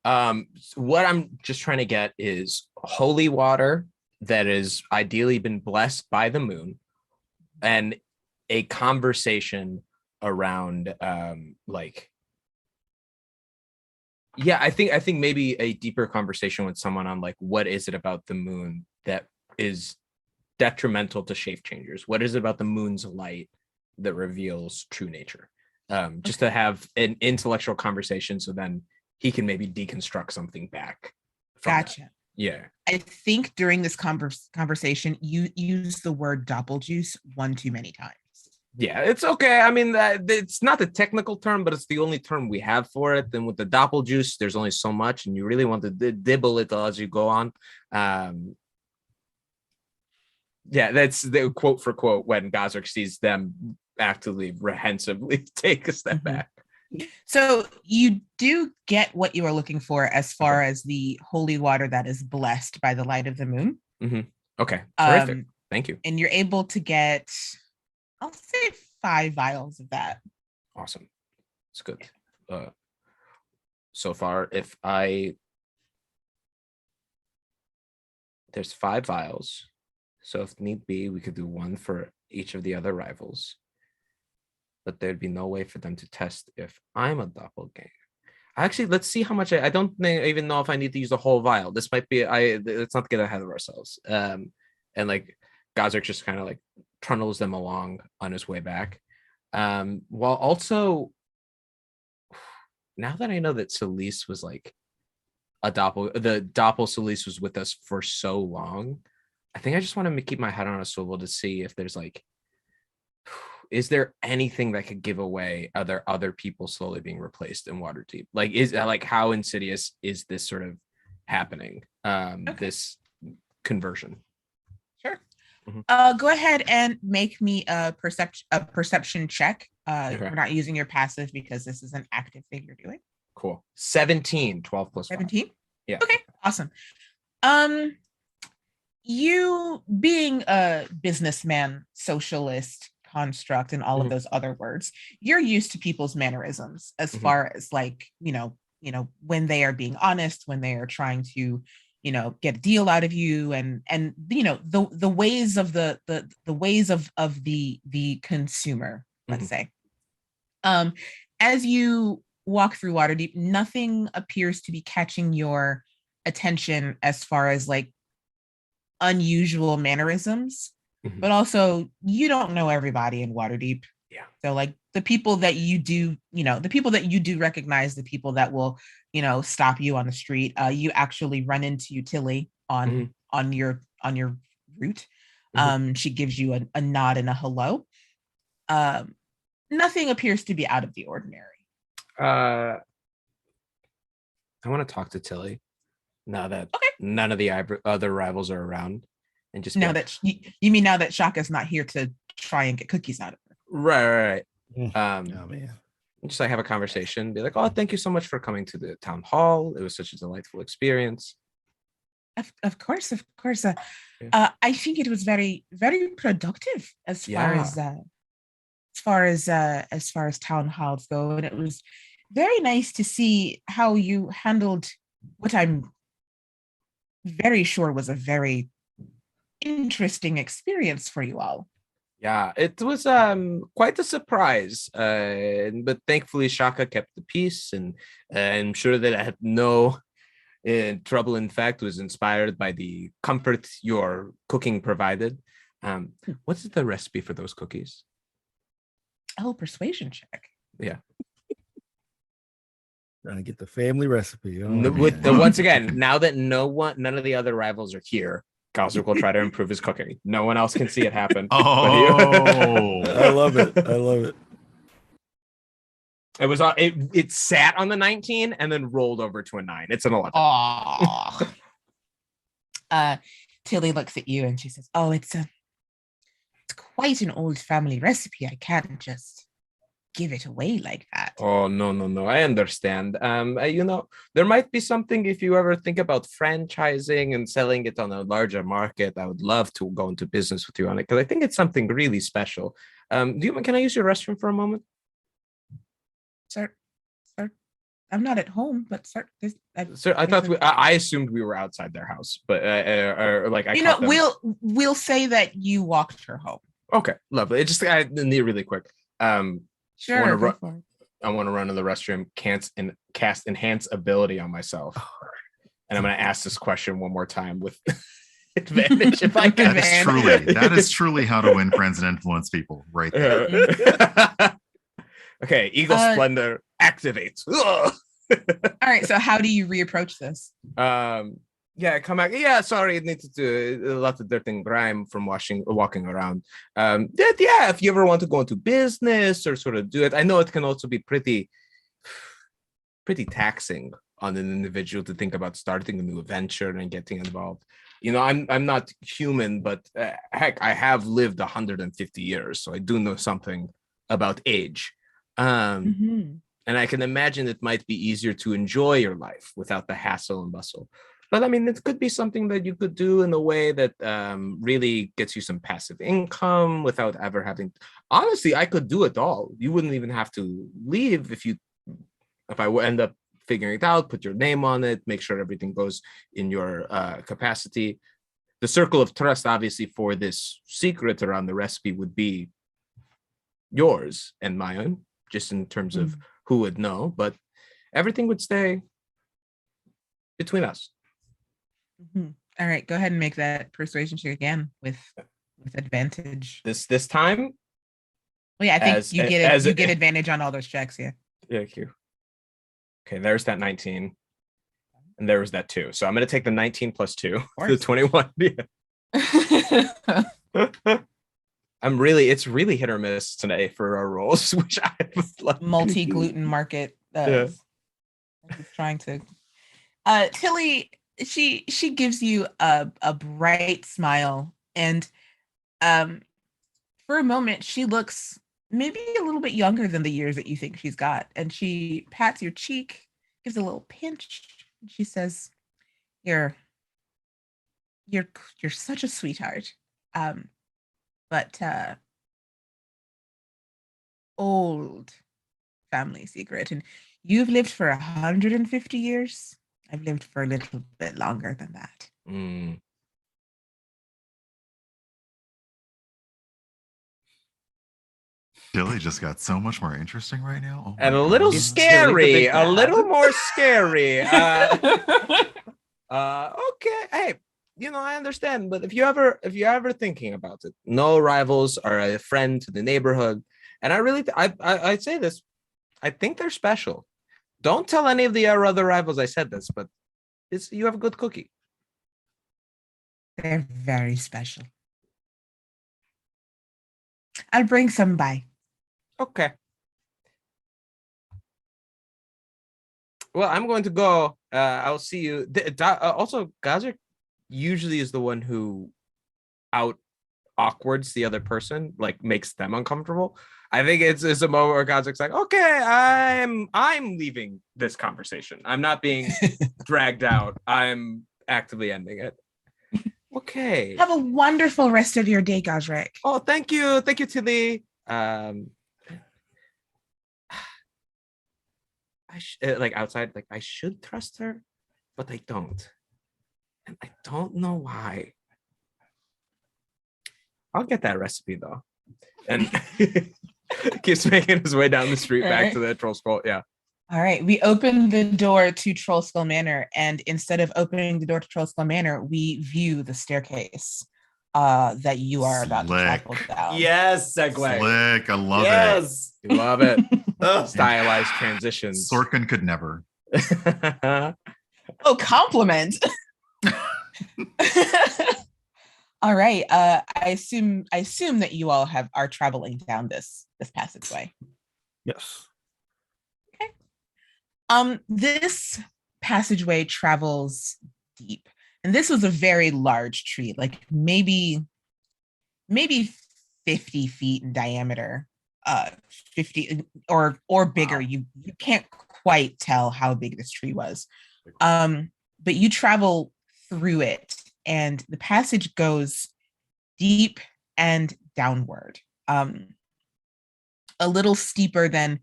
What I'm just trying to get is holy water that has ideally been blessed by the moon, and a conversation around I think maybe a deeper conversation with someone on like, what is it about the moon that is detrimental to shape changers? What is it about the moon's light that reveals true nature? Just to have an intellectual conversation, so then he can maybe deconstruct something back. Gotcha. That. Yeah. I think during this conversation, you use the word doppeljuice one too many times. Yeah, it's okay. I mean, it's not the technical term, but it's the only term we have for it. Then with the doppeljuice, there's only so much, and you really want to dibble it as you go on. Yeah, that's the quote for quote when Gazrick sees them actively, rehensively take a step back. So you do get what you are looking for as far as the holy water that is blessed by the light of the moon. Mm-hmm. Okay, terrific. Thank you. And you're able to get, I'll say 5 vials of that. Awesome. It's good. So far, there's 5 vials. So if need be, we could do 1 for each of the other rivals. But there'd be no way for them to test if I'm a doppelganger. Actually, let's see how much I don't even know if I need to use the whole vial. This might be, let's not get ahead of ourselves. And like Gazrick just kind of like trundles them along on his way back. While also, now that I know that Selise was like the doppel Selise was with us for so long, I think I just want to keep my head on a swivel to see if there's like, is there anything that could give away other people slowly being replaced in Waterdeep? Like, how insidious is this sort of happening? This conversion. Sure. Mm-hmm. Go ahead and make me a perception check. We're not using your passive because this is an active thing you're doing. Cool. 17, 12 plus 17. 5. Yeah. Okay. Awesome. You being a businessman, socialist, construct, and all of those other words, you're used to people's mannerisms as far as like, when they are being honest, when they are trying to, get a deal out of you, and the ways of the ways of the consumer, let's say. As you walk through Waterdeep, nothing appears to be catching your attention as far as like unusual mannerisms. But also, you don't know everybody in Waterdeep. Yeah. So like the people that you do, the people that you do recognize, the people that will, stop you on the street. You actually run into Tilly on your route. She gives you a nod and a hello. Nothing appears to be out of the ordinary. I want to talk to Tilly now that none of the other rivals are around, and just now that you mean now that Shaka's not here to try and get cookies out of her. Right. Oh, man. Just like have a conversation, be like, oh, thank you so much for coming to the town hall. It was such a delightful experience. Of course. I think it was very, very productive as far as town halls go, and it was very nice to see how you handled what I'm very sure was a very interesting experience for you all. Yeah, it was quite a surprise, but thankfully Shaka kept the peace, and I'm sure that I had no trouble. In fact, was inspired by the comfort your cooking provided. What's the recipe for those cookies? Oh, persuasion check. Yeah. Trying to get the family recipe. Once again, now that none of the other rivals are here, Gazrick will try to improve his cooking. No one else can see it happen. Oh, I love it. It was it sat on the 19 and then rolled over to a 9. It's an 11. Oh. Tilly looks at you and she says, "Oh, it's quite an old family recipe. I can't just give it away like that." Oh, no. I understand. There might be something if you ever think about franchising and selling it on a larger market. I would love to go into business with you on it because I think it's something really special. Can I use your restroom for a moment? Sir, I'm not at home, but sir, I thought I assumed we were outside their house, but we'll say that you walked her home. Okay, lovely. I need really quick. Sure. I want to run to the restroom, cast enhance ability on myself, and I'm going to ask this question one more time with advantage if I can. That is truly how to win friends and influence people, right there. Okay, Eagle Splendor activates. All right, so how do you reapproach this? Come back. Yeah, sorry, it needed to a lot of dirt and grime from walking around. If you ever want to go into business or sort of do it, I know it can also be pretty taxing on an individual to think about starting a new venture and getting involved. I'm not human, but heck, I have lived 150 years, so I do know something about age. And I can imagine it might be easier to enjoy your life without the hassle and bustle. But I mean, it could be something that you could do in a way that really gets you some passive income without ever having. Honestly, I could do it all. You wouldn't even have to leave if I end up figuring it out. Put your name on it. Make sure everything goes in your capacity. The circle of trust, obviously, for this secret around the recipe would be yours and my own, just in terms of who would know. But everything would stay between us. All right, go ahead and make that persuasion check again with advantage. This time? Well, yeah, I think you get advantage on all those checks. Yeah. Thank you. Okay, there's that 19, and there was that 2. So I'm going to take the 19 plus 2, the 21. Yeah. It's really hit or miss today for our rolls, which I was like multi-gluten market. He's trying to. Tilly. She gives you a bright smile, and for a moment she looks maybe a little bit younger than the years that you think she's got, and she pats your cheek, gives a little pinch, and she says, you're such a sweetheart, but old family secret, and you've lived for 150 years. I've lived for a little bit longer than that. Billy just got so much more interesting right now. Oh and a little scary. A little more scary. Okay. Hey, I understand, but if you ever thinking about it, no rivals are a friend to the neighborhood. And I really, I'd say this. I think they're special. Don't tell any of the other rivals I said this, but you have a good cookie. They're very special. I'll bring some by. Okay. Well, I'm going to go. I'll see you. Also, Gazrick usually is the one who awkwards the other person, like makes them uncomfortable. I think it's a moment where Gazrick's like, okay, I'm leaving this conversation. I'm not being dragged out. I'm actively ending it. Okay. Have a wonderful rest of your day, Gazrick. Oh, thank you, Tilly. Like outside, like I should trust her, but I don't, and I don't know why. I'll get that recipe though, and keeps making his way down the street back to the Troll Skull. Yeah. All right, we open the door to Troll Skull Manor, and instead of opening the door to Troll Skull Manor, we view the staircase that you are about to travel down. Yes, segue. Slick, I love it. Yes, You love it. Stylized transitions. Sorkin could never. Oh, compliment. All right. I assume that you all are traveling down this passageway. Yes. Okay. This passageway travels deep, and this was a very large tree, like maybe 50 feet in diameter. 50 or bigger. Wow. You can't quite tell how big this tree was. But you travel through it, and the passage goes deep and downward, a little steeper than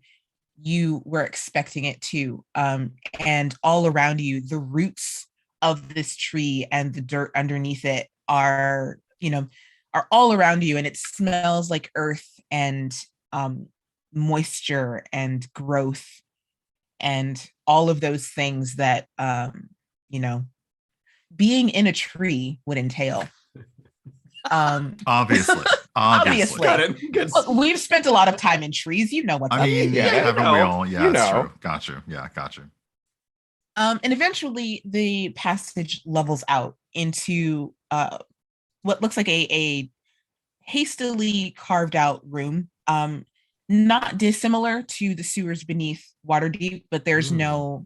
you were expecting it to. And all around you, the roots of this tree and the dirt underneath it are all around you, and it smells like earth and moisture and growth and all of those things that being in a tree would entail. Obviously. Look, we've spent a lot of time in trees. You know what's up. I mean, haven't we all? Yeah, that's true. Got you. And eventually the passage levels out into what looks like a hastily carved out room. Not dissimilar to the sewers beneath Waterdeep, but there's no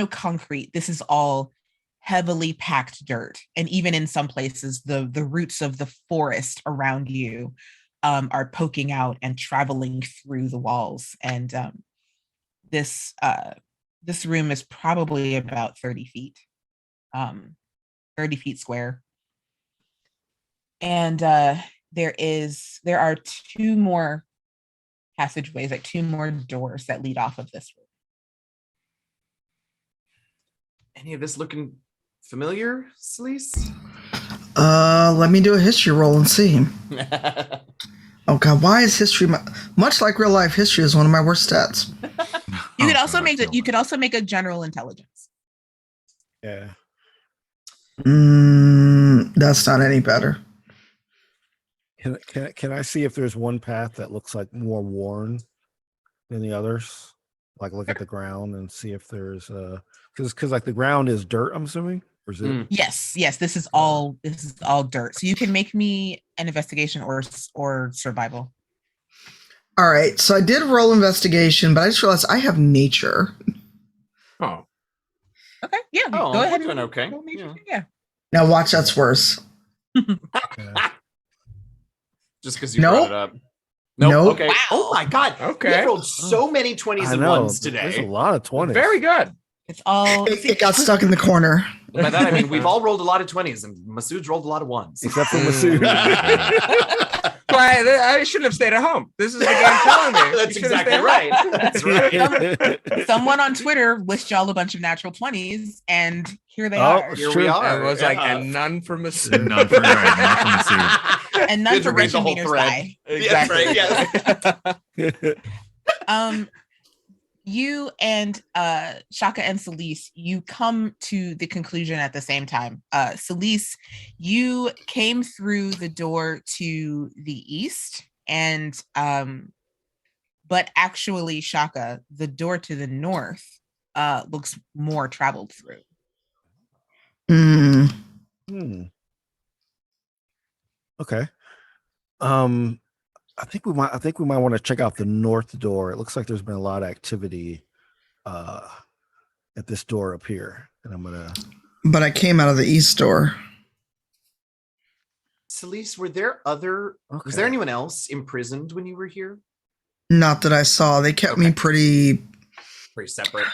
concrete. This is all heavily packed dirt, and even in some places, the roots of the forest around you are poking out and traveling through the walls. And this room is probably about 30 feet, 30 feet square, and there are two more passageways, like two more doors that lead off of this room. Any of this looking familiar, Selise? Let me do a history roll and see. Oh God, why is history much like real life? History is one of my worst stats. You could also make a general intelligence. Yeah. That's not any better. Can I see if there's one path that looks like more worn than the others? Like look at the ground and see if there's because like the ground is dirt, I'm assuming, or is it? Yes. This is all dirt. So you can make me an investigation or survival. All right. So I did roll investigation, but I just realized I have nature. Oh. Okay. Yeah. Oh, go ahead. Doing okay. Yeah. Now watch, that's worse. Just because you brought it up. Nope. Okay. Wow. Oh my God. Okay. We rolled so many 20s and 1s today. There's a lot of 20s. Very good. It's all. It got stuck in the corner. By that I mean we've all rolled a lot of 20s, and Masood's rolled a lot of 1s. Except for Masood. I shouldn't have stayed at home. This is the game telling me. That's exactly right. That's right. Someone on Twitter wished y'all a bunch of natural 20s, and here they are. Here we are. And it was like, and none for Masood. None for Masood. And none for read the Russian whole meters thread. by. Exactly. Yes. you and Shaka and Selise, you come to the conclusion at the same time. Selise, you came through the door to the east, and but actually, Shaka, the door to the north looks more traveled through. Okay. I think we might want to check out the north door. It looks like there's been a lot of activity at this door up here, and I'm gonna. But I came out of the east door. Selise, was there anyone else imprisoned when you were here? Not that I saw. They kept me pretty separate.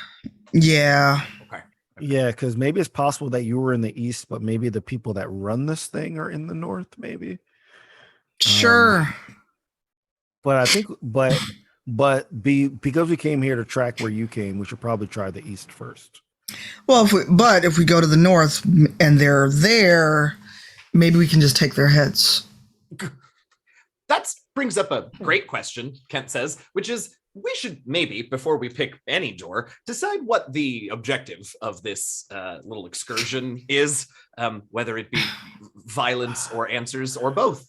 Yeah. Okay. Yeah, because maybe it's possible that you were in the east, but maybe the people that run this thing are in the north. Maybe. Sure. But I think, because we came here to track where you came, we should probably try the east first. Well, if we go to the north and they're there, maybe we can just take their heads. That brings up a great question, Kent says, which is we should maybe, before we pick any door, decide what the objective of this little excursion is, whether it be violence or answers or both.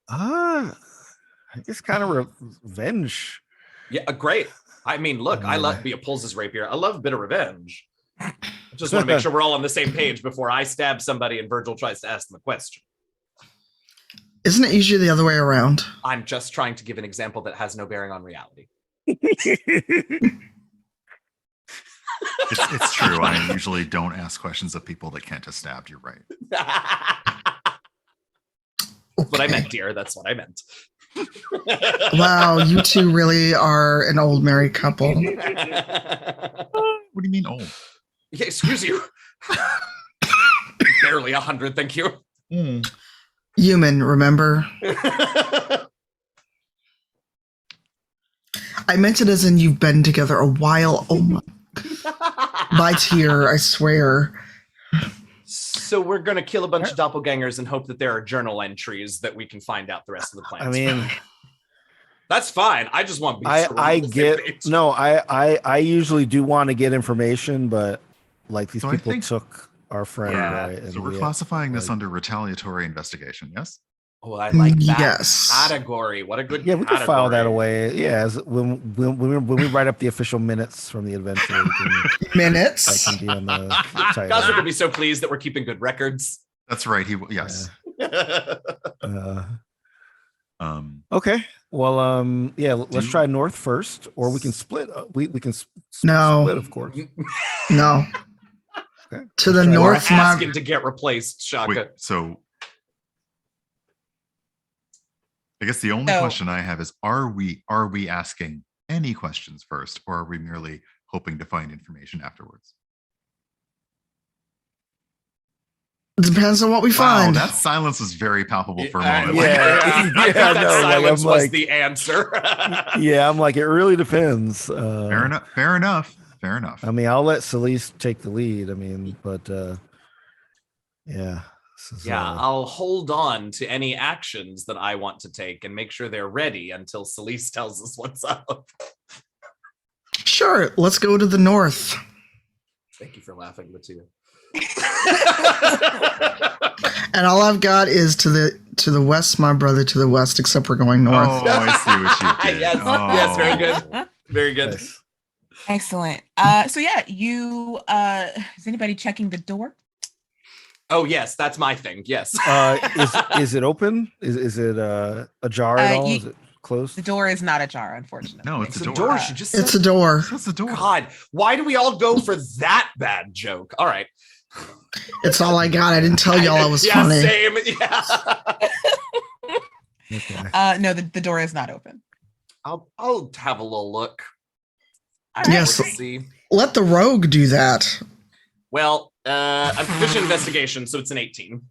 I guess kind of revenge. Yeah, great. I mean, look, I love Beopulse's rapier. I love a bit of revenge. I just want to make sure we're all on the same page before I stab somebody and Virgil tries to ask them a question. Isn't it usually the other way around? I'm just trying to give an example that has no bearing on reality. It's true. I usually don't ask questions of people that Kent has stabbed. You're right. What I meant, dear. That's what I meant. Wow, you two really are an old married couple. What do you mean old? Yeah, excuse you. Barely 100, thank you. Human, remember? I meant it as in you've been together a while. Oh my. By tear, I swear. So we're going to kill a bunch of doppelgangers and hope that there are journal entries that we can find out the rest of the plans. I mean, that's fine. I just want to be I usually do want to get information, but like these people took our friend, right? So we're classifying this under retaliatory investigation, yes? Oh, I like that yes. category. What a good we category. can file that away. Yeah, when we write up the official minutes from the adventure. Minutes? I can be on the title. Gazrick would be so pleased that we're keeping good records. That's right. Yes. Okay. Well, let's try north first, or we can split. We can split, of course. No. Okay. To the north, asking to get replaced, Shaka. Wait, so I guess the only question I have is: Are we asking any questions first, or are we merely hoping to find information afterwards? It depends on what we find. That silence was very palpable for a moment. I think that silence was the answer. Yeah, I'm like, it really depends. Fair enough. I mean, I'll let Selise take the lead. I mean, but yeah. I'll hold on to any actions that I want to take and make sure they're ready until Selise tells us what's up. Sure, let's go to the north. Thank you for laughing, LaTia. And all I've got is to the west, my brother, to the west, except we're going north. Oh, I see what you did. Yes, very good. Very good. Nice. Excellent. So yeah, you is anybody checking the door? Oh yes, that's my thing. Yes. Is it open? Is it ajar at all? Is it closed? The door is not ajar, unfortunately. No, it's a door. She just it's a door. It's a door. God, why do we all go for that bad joke? All right. It's all I got. I didn't tell y'all I was funny. Same. Yeah. Okay. No, the door is not open. I'll have a little look. All right, yes. Let's see. Let the rogue do that. Well, I'm proficient investigation, so it's an 18.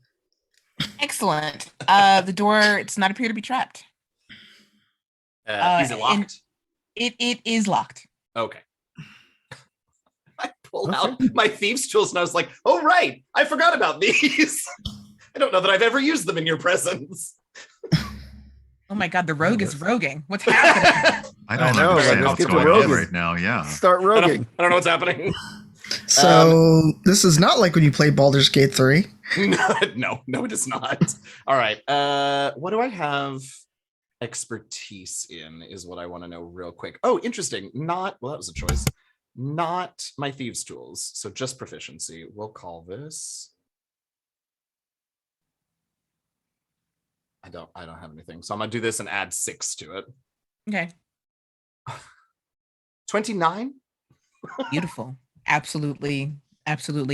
Excellent. The door does not appear to be trapped. Is it locked? It is locked. Okay. I pull out my thieves' tools and I was like, oh, right. I forgot about these. I don't know that I've ever used them in your presence. Oh my God, the rogue is roguing. What's happening? I don't know, understand like, what's let's get going to on roguing. right now. Yeah. Start roguing. I don't know what's happening. So this is not like when you play Baldur's Gate 3. No, it is not. All right. What do I have expertise in is what I want to know real quick. Oh, interesting. That was a choice. Not my thieves tools. So just proficiency. We'll call this. I don't have anything. So I'm gonna do this and add 6 to it. Okay. 29. Beautiful. Absolutely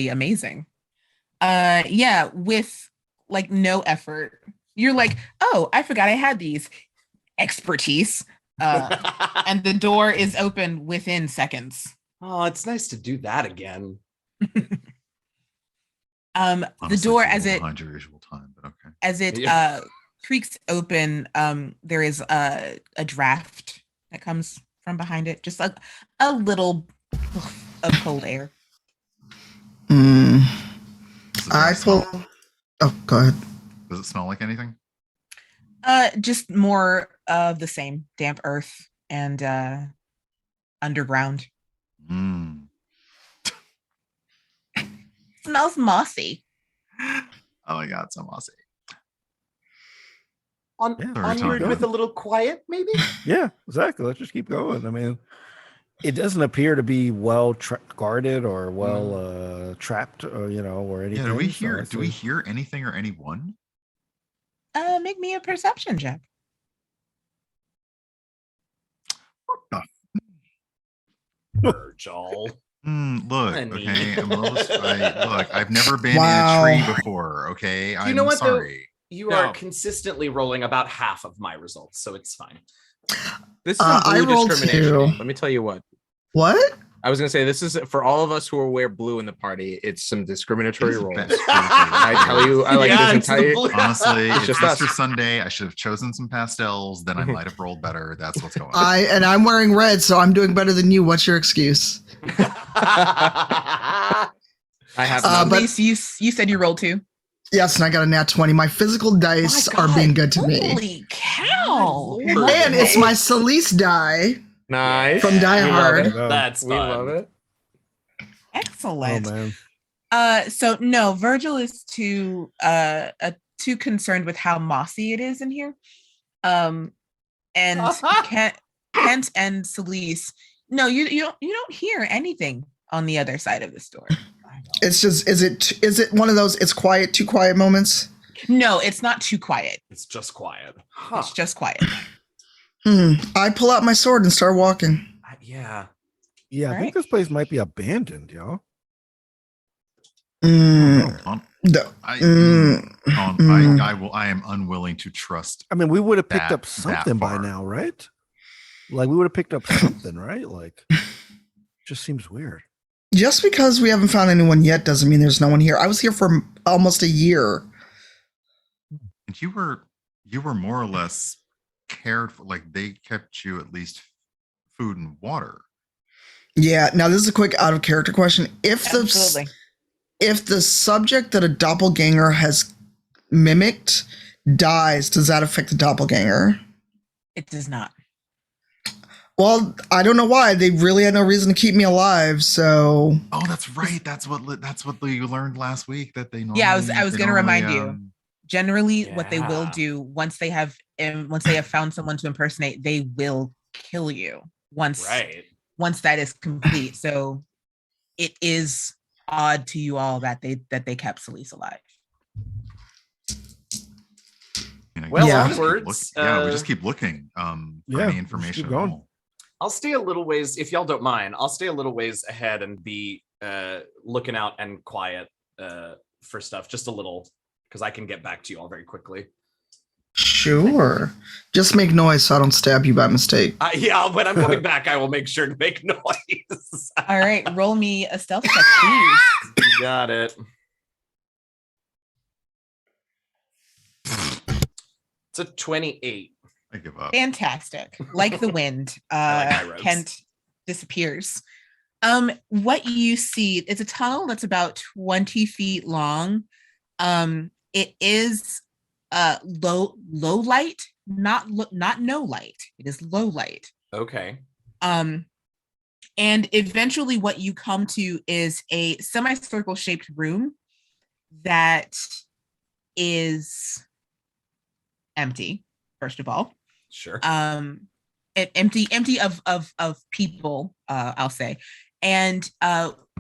amazing. Yeah, with like no effort. You're like, oh, I forgot I had these. Expertise. And the door is open within seconds. Oh, it's nice to do that again. The Honestly, door it's a as little it behind your usual time, but okay. as it Yeah. creaks open, there is a draft that comes from behind it, just like a little of cold air. Mm. Does it I smell- pull. Oh, go ahead. Does it smell like anything? Just more of the same damp earth and underground. Mm. Smells mossy. Oh my God, so mossy. On, Yeah, Sorry, onward Tanya. with a little quiet, maybe? Yeah, exactly. Let's just keep going. I mean, it doesn't appear to be well guarded or well trapped, or or anything. Yeah, do we so hear? I Do we say- hear anything or anyone? Make me a perception check. Virgil. Look, Honey. okay. Look, I've never been Wow. in a tree before. Okay, I'm know what, though? sorry. You No. are consistently rolling about half of my results, so it's fine. This is some I blue rolled discrimination. 2. Let me tell you what. What? I was gonna say this is for all of us who wear blue in the party. It's some discriminatory It's rolls. best. I tell you, I like this it's the entire. blue- Honestly, It's it's just Easter us. Sunday. I should have chosen some pastels. Then I might have rolled better. That's what's going on. I'm wearing red, so I'm doing better than you. What's your excuse? I have Uh, none. but- Lise, you said you rolled 2. Yes, and I got a nat 20. My physical dice My are God. being good to me. Holy cow! My lord. And it's my Selise die. Nice. From Die We love Hard. it. That's We love fun. it. Oh Excellent. man. So no, Virgil is too concerned with how mossy it is in here. And Kent and Selise, no, you don't hear anything on the other side of this door. It's just is it one of those it's quiet, too quiet moments? No, it's not too quiet. It's just quiet. It's just quiet. I pull out my sword and start walking. Yeah. Yeah, I Right. think this place might be abandoned, y'all. No, No. I Mm. I am unwilling to trust. I mean, we would have picked That- up that something by far. now, right? Like we would have picked up something, right? Like, just seems weird. Just because we haven't found anyone yet doesn't mean there's no one here. I was here for almost a year. And you were more or less cared for. Like they kept you at least food and water. Yeah. Now this is a quick out of character question. Absolutely. If the subject that a doppelganger has mimicked dies, does that affect the doppelganger? It does not. Well, I don't know why. They really had no reason to keep me alive. So Oh, that's right. That's what you learned last week. That they normally. Yeah, I was they gonna remind normally, you. Generally, what they will Yeah. do once they have found someone to impersonate, they will kill you once that is complete. So it is odd to you all that they kept Selise alive. you know, Well, you just keep onwards, we just keep looking for yeah, any just information keep at going. all. I'll stay a little ways, if y'all don't mind. I'll stay a little ways ahead and be looking out and quiet for stuff, just a little, because I can get back to you all very quickly. sure. Just make noise so I don't stab you by mistake. Yeah, when I'm coming back, I will make sure to make noise. All right, roll me a stealth check, please. You got it. It's a 28. I give up. Fantastic. Like the wind, I like high roads. Kent disappears. What you see, it's a tunnel that's about 20 feet long. It is low light not no light. It is low light. Okay. And eventually what you come to is a semicircle shaped room that is empty, first of all. Sure. Empty of people, I'll say. And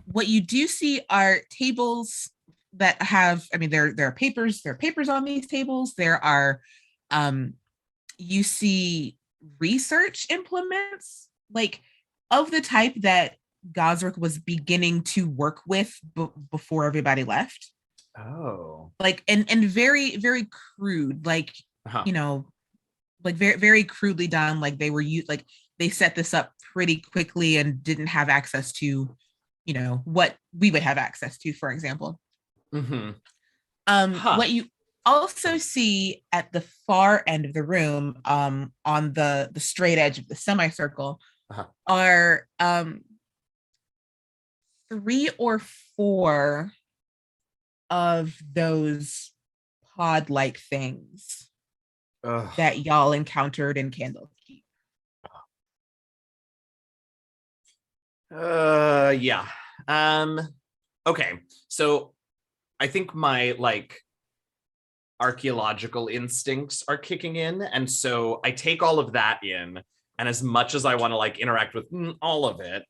what you do see are tables that have, I mean, there are papers on these tables. There are you see research implements, like of the type that Gazrick was beginning to work with before everybody left. Oh. Like and very, very crude, like you know, like very, very crudely done. Like they were like they set this up pretty quickly and didn't have access to, you know, what we would have access to, for example. What you also see at the far end of the room, on the straight edge of the semicircle, are 3 or 4 of those pod-like things that y'all encountered in Candlekeep. Yeah. Okay. So I think my archaeological instincts are kicking in, and so I take all of that in, and as much as I want to interact with all of it,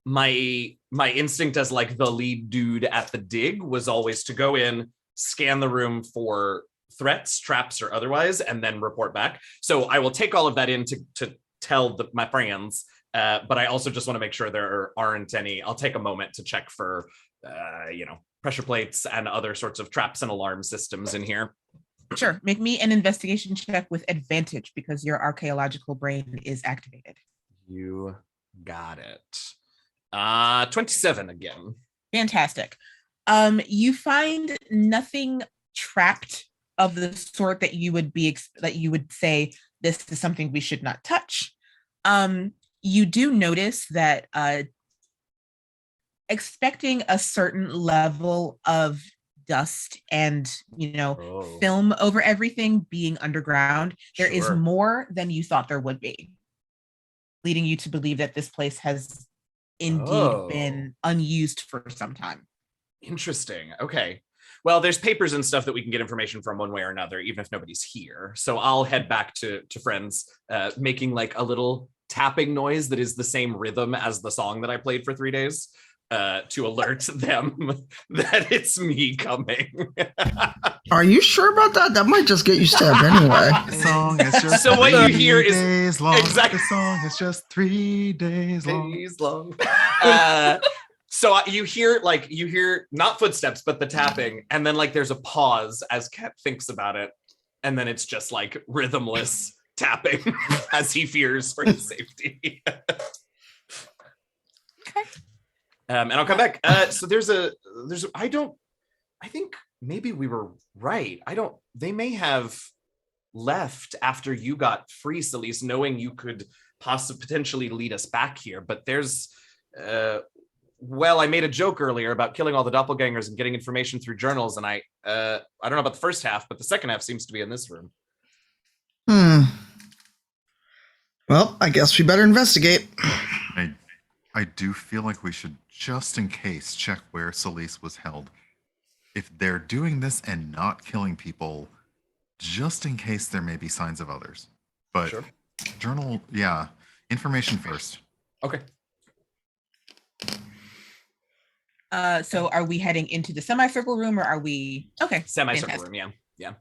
my instinct as the lead dude at the dig was always to go in, scan the room for threats, traps, or otherwise, and then report back. So I will take all of that in to tell my friends, but I also just want to make sure there aren't any. I'll take a moment to check for pressure plates and other sorts of traps and alarm systems in here. Sure. Make me an investigation check with advantage because your archaeological brain is activated. You got it. 27 again. Fantastic. You find nothing trapped of the sort that you would say this is something we should not touch. You do notice that expecting a certain level of dust and film over everything being underground, there is more than you thought there would be, leading you to believe that this place has indeed been unused for some time. Interesting. Okay. Well, there's papers and stuff that we can get information from one way or another, even if nobody's here. So I'll head back to friends, making a little tapping noise that is the same rhythm as the song that I played for 3 days, to alert them that it's me coming. Are you sure about that? That might just get you stabbed anyway. The song is just so what you hear is days long. Exactly. The song is just 3 days long. So you hear not footsteps, but the tapping, and then there's a pause as Ket thinks about it, and then it's just rhythmless tapping as he fears for his safety. Okay. And I'll come back. So I think maybe we were right. They may have left after you got free, Selise, knowing you could potentially lead us back here. But there's, I made a joke earlier about killing all the doppelgangers and getting information through journals. And I don't know about the first half, but the second half seems to be in this room. Well, I guess we better investigate. I do feel like we should, just in case, check where Selise was held. If they're doing this and not killing people, just in case there may be signs of others. But sure. Journal, information first. Okay. So are we heading into the semicircle room, or are we okay? Semicircle room, yeah.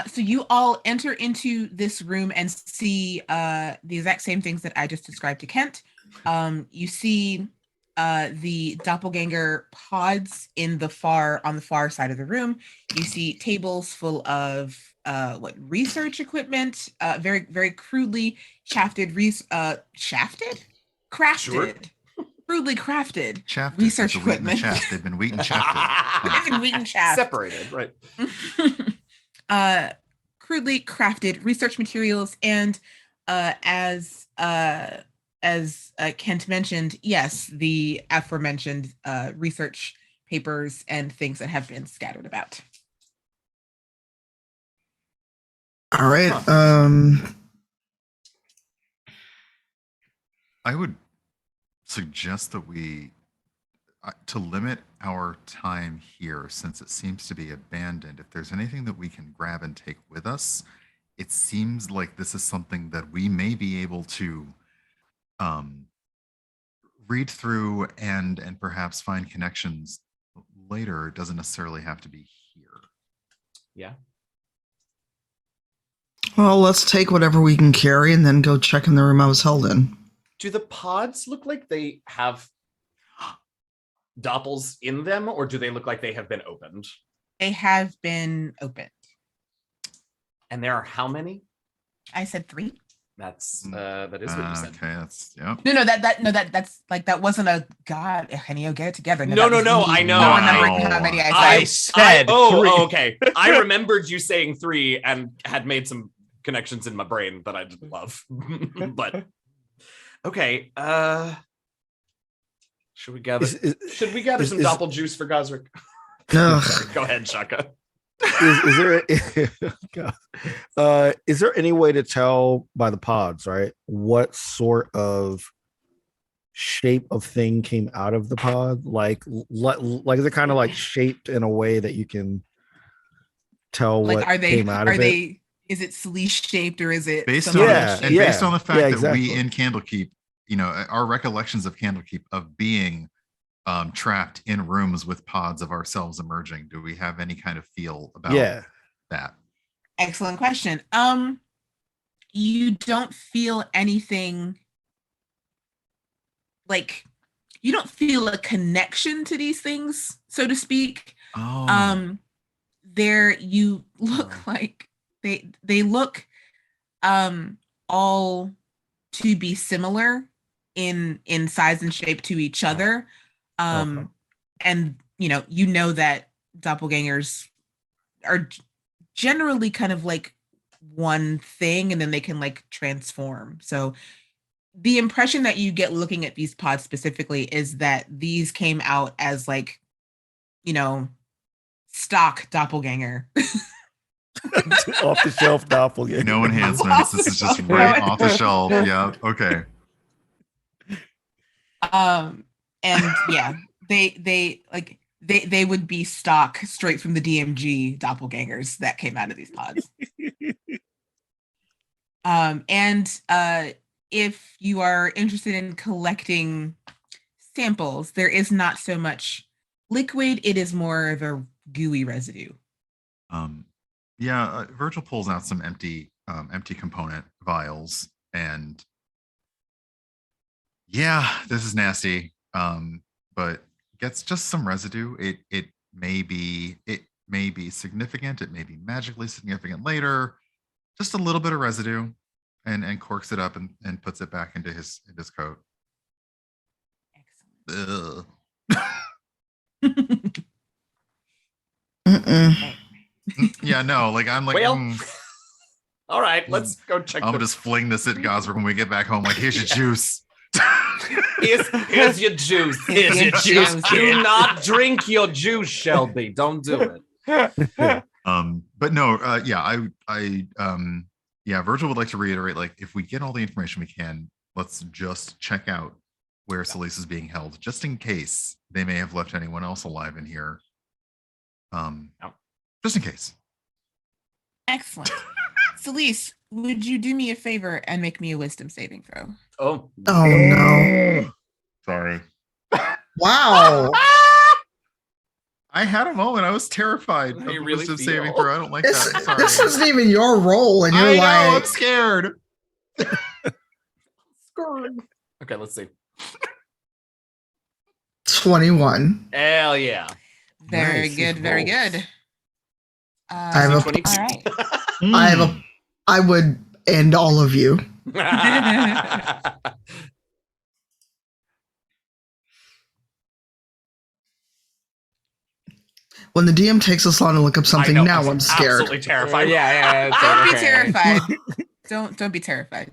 So you all enter into this room and see the exact same things that I just described to Kent. You see the doppelganger pods on the far side of the room. You see tables full of research equipment, very, very crudely crafted, Sure. crudely crafted Shafted. research It's a wheat in the equipment. shaft. They've been wheat and shafted. They've been wheat and shaft. Separated, right. Crudely crafted research materials, and as Kent mentioned, yes, the aforementioned research papers and things that have been scattered about. All right. I would suggest that we to limit our time here, since it seems to be abandoned. If there's anything that we can grab and take with us, it seems like this is something that we may be able to read through and perhaps find connections later. It doesn't necessarily have to be here. Yeah. Well, let's take whatever we can carry and then go check in the room I was held in. Do the pods look like they have doppels in them, or do they look like they have been opened? They have been opened. And there are how many? I said 3. That is what you said. Okay, that's yeah. That's like, that wasn't a God, Eugenio, get it together. No, I know. No one remembering how many I said. Okay. I remembered you saying 3 and had made some connections in my brain that I didn't love. But okay. Should we gather some doppel juice for Gazrick? Go ahead, Shaka. Is there any way to tell by the pods, right, what sort of shape of thing came out of the pod? Like is it kind of like shaped in a way that you can tell like, what came out of it? Is it Selise shaped, or is it based on based on the fact that exactly. we in Candlekeep, our recollections of Candlekeep of being trapped in rooms with pods of ourselves emerging, do we have any kind of feel about that? Excellent question. You don't feel anything, like, you don't feel a connection to these things, so to speak. There you look like they look all to be similar in size and shape to each other. And you know that doppelgangers are generally kind of like one thing, and then they can like transform. So the impression that you get looking at these pods specifically is that these came out as like, stock doppelganger. Off the shelf doppelganger. No enhancements. This is just right off the shelf. Yeah. Okay. And yeah, they would be stock straight from the DMG doppelgangers that came out of these pods. If you are interested in collecting samples, there is not so much liquid, it is more of a gooey residue. Virgil pulls out some empty component vials, and this is nasty. But gets just some residue. It may be significant, it may be magically significant later. Just a little bit of residue, and corks it up and puts it back into his coat. Excellent. Yeah, no, like I'm like, all right, let's go check. I'm just fling this at Gazrick when we get back home. Like, here's your juice. Here's your juice. Here's your juice. Do not drink your juice, Shelby. Don't do it. But no, Virgil would like to reiterate, like, if we get all the information we can, let's just check out where Selise is being held, just in case they may have left anyone else alive in here. Just in case. Excellent. Selise, would you do me a favor and make me a wisdom saving throw? Oh no. Sorry. Wow. I had a moment. I was terrified of really wisdom saving throw. I don't like that. Sorry. This isn't even your role, and you're I'm scared. Okay, let's see. 21. Hell yeah. Very Nice, good, very rolls. good. I have a 22. All right. I would end all of you. When the DM takes us long to look up something, now I'm scared. Absolutely terrified. Don't be terrified. Don't be terrified.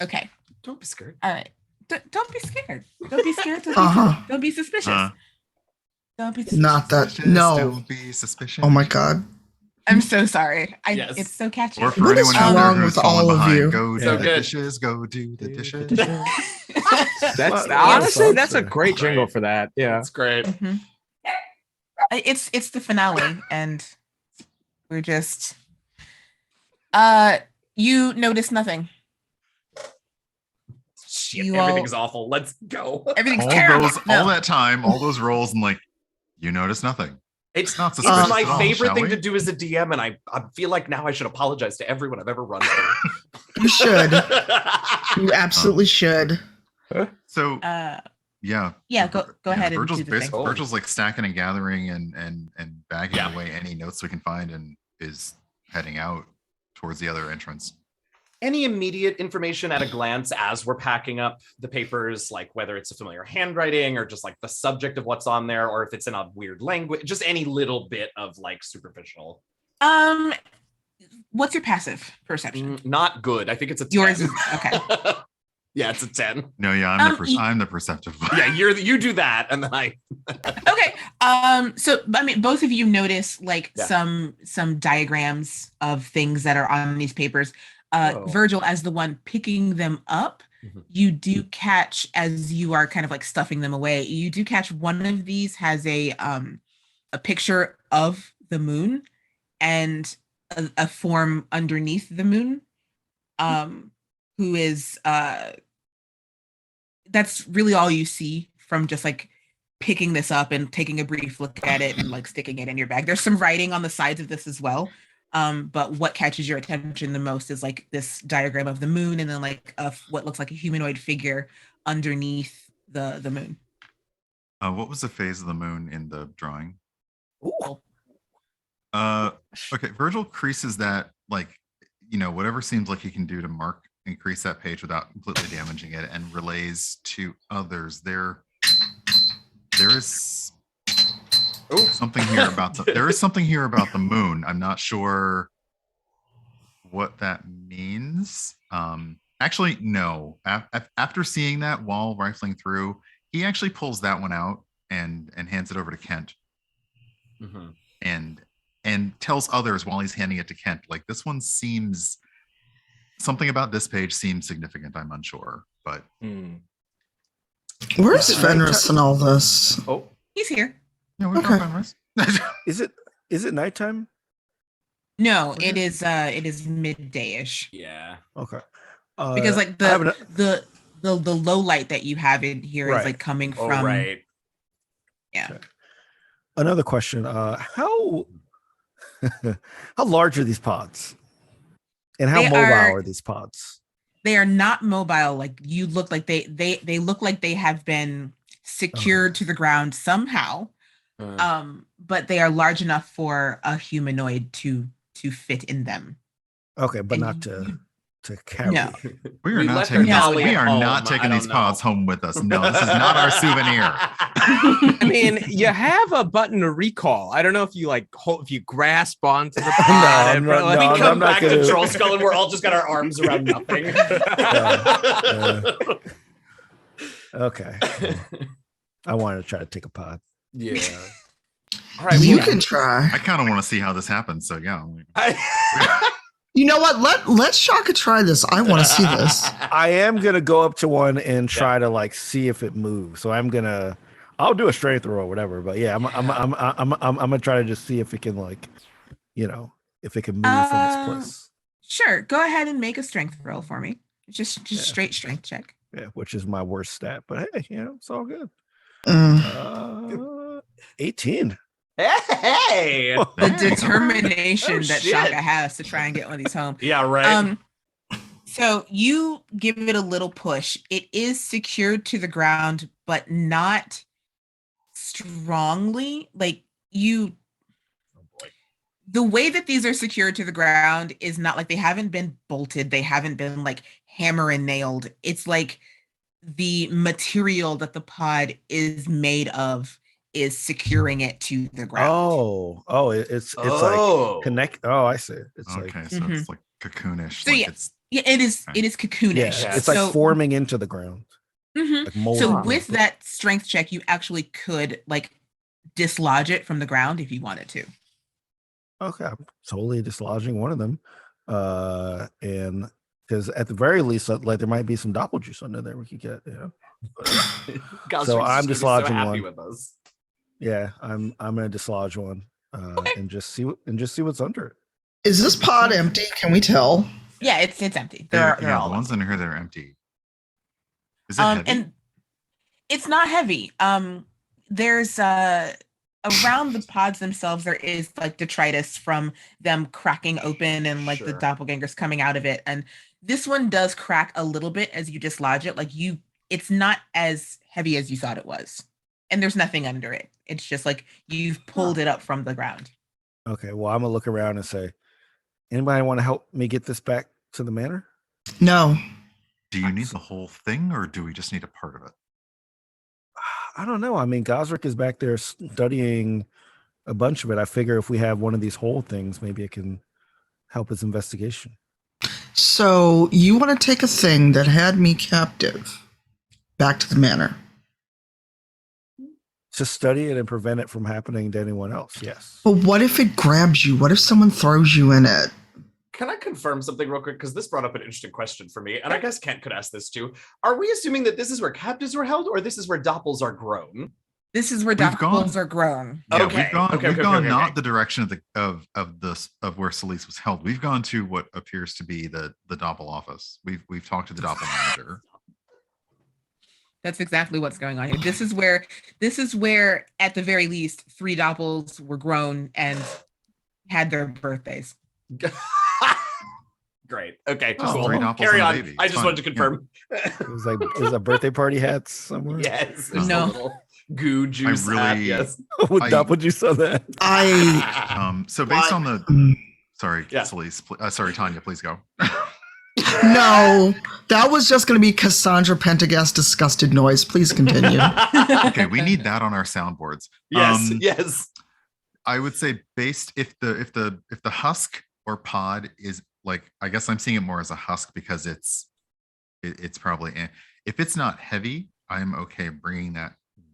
Okay. Don't be scared. All right. Don't be scared. Don't be scared. Don't be suspicious. Don't be suspicious. Not that. No. Don't be suspicious. Oh my god. I'm so sorry. Yes. It's so catchy. Or for What is anyone out there wrong who's with falling all of behind, you? go So do the good. dishes, go do the dishes. That's Lot of honestly songs that's a there. great jingle Right. for that. Yeah. It's great. Mhm. It's the finale, and we're just you notice nothing. Shit, You everything's all- awful. Let's go. Everything's All terrible. those, No. all that time, all those rolls, and like, you notice nothing. It's not it's suspicious my at all, favorite shall thing we? to do as a DM, and I feel like now I should apologize to everyone I've ever run through. You should. You absolutely should. So Uh, yeah, yeah, go ahead and Virgil's do the thing. Virgil's like stacking and gathering and bagging Yeah. away any notes we can find, and is heading out towards the other entrance. Any immediate information at a glance as we're packing up the papers, like whether it's a familiar handwriting or just like the subject of what's on there, or if it's in a weird language, just any little bit of like superficial. What's your passive perception? Not good. I think it's a 10. Yours is okay. Yeah, it's a 10. No, yeah, I'm the perceptive one. Yeah, you do that, and then I. Okay. So I mean, both of you notice like some diagrams of things that are on these papers. Virgil, as the one picking them up, you do catch, as you are kind of like stuffing them away, you do catch one of these has a picture of the moon and a form underneath the moon, who is that's really all you see from just like picking this up and taking a brief look at it and like sticking it in your bag. There's some writing on the sides of this as well. But what catches your attention the most is like this diagram of the moon and then like what looks like a humanoid figure underneath the moon. What was the phase of the moon in the drawing? Ooh. Okay, Virgil creases that, like, whatever seems like he can do to increase that page without completely damaging it, and relays to others. There is something here about there is something here about the moon. I'm not sure what that means. Actually, no. After seeing that while rifling through, he actually pulls that one out and hands it over to Kent, and tells others while he's handing it to Kent, like, this one seems, something about this page seems significant. I'm unsure, but Where's Fenris in all this? Oh, He's here. yeah, we've Okay. got Fenris. Is it nighttime? No, it is midday-ish. yeah. Okay. Because like I have the low light that you have in here is Right. like coming Oh, from right. yeah. Okay. Another question. How large are these pods? And how They mobile are- are these pods? They are not mobile. Like you look like they look like they have been secured to the ground somehow. But they are large enough for a humanoid to fit in them. Okay, but And not to carry. No. We are We not left taking our this. dolly We at are home. not taking I these don't pods know. home with us. No, this is not our souvenir. I mean, you have a button to recall. I don't know if you like if you grasp onto the pod. I'm and not- like, We I'm come not back to gonna- Troll Skull and we're all just got our arms around nothing. Okay. I wanted to try to take a pod. Yeah. All right. You well, can try. I kind of want to see how this happens. So yeah. You know what? Let Shaka try this. I want to see this. I am gonna go up to one and try to like see if it moves. So I'll do a strength roll or whatever. But yeah, I'm gonna try to just see if it can like, if it can move from its place. Sure. Go ahead and make a strength roll for me. Just straight strength check. Yeah, which is my worst stat. But hey, it's all good. 18. Hey. The Dang. determination Oh, that shit. Shaka has to try and get one of these home. Yeah, right. So you give it a little push. It is secured to the ground, but not strongly. Like the way that these are secured to the ground is not like they haven't been bolted. They haven't been like hammer and nailed. It's like the material that the pod is made of is securing it to the ground. It's like connect. Oh, I see. It's Okay, like so it's like cocoonish. So like yeah. it's Yeah, it is cocoonish. yeah, it's like So- forming into the ground. Mhm. Like molding. So with that strength check, you actually could like dislodge it from the ground if you wanted to. Okay, I'm totally dislodging one of them. And because at the very least, like there might be some doppel juice under there we could get, So I'm dislodging happy one. with us. Yeah, I'm gonna dislodge one and just see what's under it. Is this pod empty? Can we tell? Yeah, it's empty. They're yeah, all the ones empty. under here that are empty. Is it heavy? And it's not heavy. There's around the pods themselves, there is like detritus from them cracking open and like the doppelgangers coming out of it. And this one does crack a little bit as you dislodge it. It's not as heavy as you thought it was. And there's nothing under it. It's just like you've pulled it up from the ground. Okay, well, I'm gonna look around and say, anybody want to help me get this back to the manor? No. Do you need the whole thing, or do we just need a part of it? I don't know. I mean, Gazrick is back there studying a bunch of it. I figure if we have one of these whole things, maybe it can help his investigation. So you want to take a thing that had me captive back to the manor? To study it and prevent it from happening to anyone else, yes. But what if it grabs you? What if someone throws you in it? Can I confirm something real quick? Because this brought up an interesting question for me. And I guess Kent could ask this too. Are we assuming that this is where captives were held, or this is where doppels are grown? This is where doppels are grown. Yeah, Okay. We've gone not the direction of where Selise was held. We've gone to what appears to be the doppel office. We've talked to the doppel manager. That's exactly what's going on here. This is where, at the very least, 3 doppels were grown and had their birthdays. Great. Okay. Oh, Cool. 3 doppels Carry and a on. baby. I It's just fine. wanted to confirm. It was like there's a birthday party hat somewhere. Yes. There's No. a little goo juice hat, yes. With doppel juice on that. So based on the sorry, Yeah. Selise, sorry, Tanya, please go. No, that was just going to be Cassandra Pentagast's disgusted noise. Please continue. Okay, we need that on our soundboards. Yes. Yes. I would say if the husk or pod is like, I guess I'm seeing it more as a husk because it's probably, if it's not heavy, I'm okay bringing that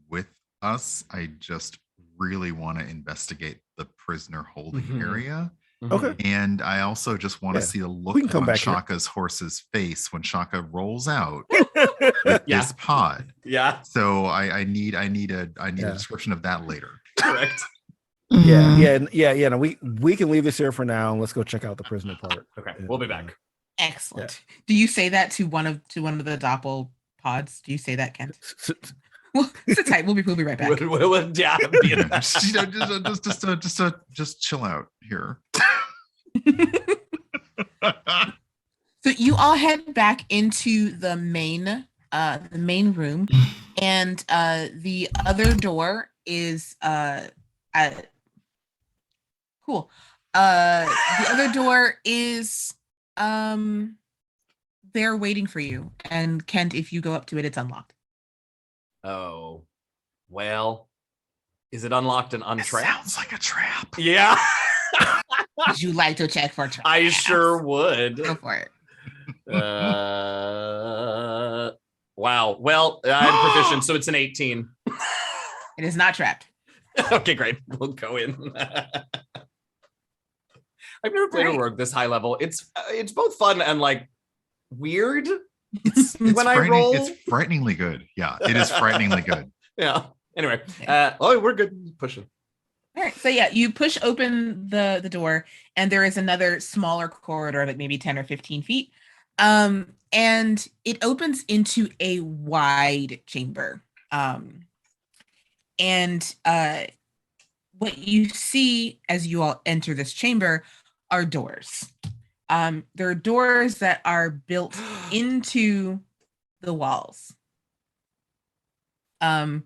with us. I just really want to investigate the prisoner holding area. Okay. And I also just want to see the look We can come on back here. Shaka's horse's face when Shaka rolls out with this pod. Yeah. So I need a description of that later. Correct. Yeah. No, we can leave this here for now and let's go check out the prisoner part. Okay. We'll be back. Excellent. Do you say that to one of the doppel pods? Do you say that, Kent? Well, sit tight. We'll be right back. Yeah. Just chill out here. So you all head back into the main room, and the other door is cool. The other door is there waiting for you. And Kent, if you go up to it, it's unlocked. Oh, well, is it unlocked and untrapped? Sounds like a trap. Yeah. Would you like to check for traps? I sure would. Go for it. Wow. Well, I'm proficient, so it's an 18. It is not trapped. Okay, great. We'll go in. I've never played a rogue this high level. It's both fun and like weird. It's when I roll, it's frighteningly good. Yeah, it is frighteningly good. Yeah. Anyway, we're good. Pushing. All right. So yeah, you push open the door, and there is another smaller corridor, like maybe 10 or 15 feet. And it opens into a wide chamber. And what you see as you all enter this chamber are doors. There are doors that are built into the walls. And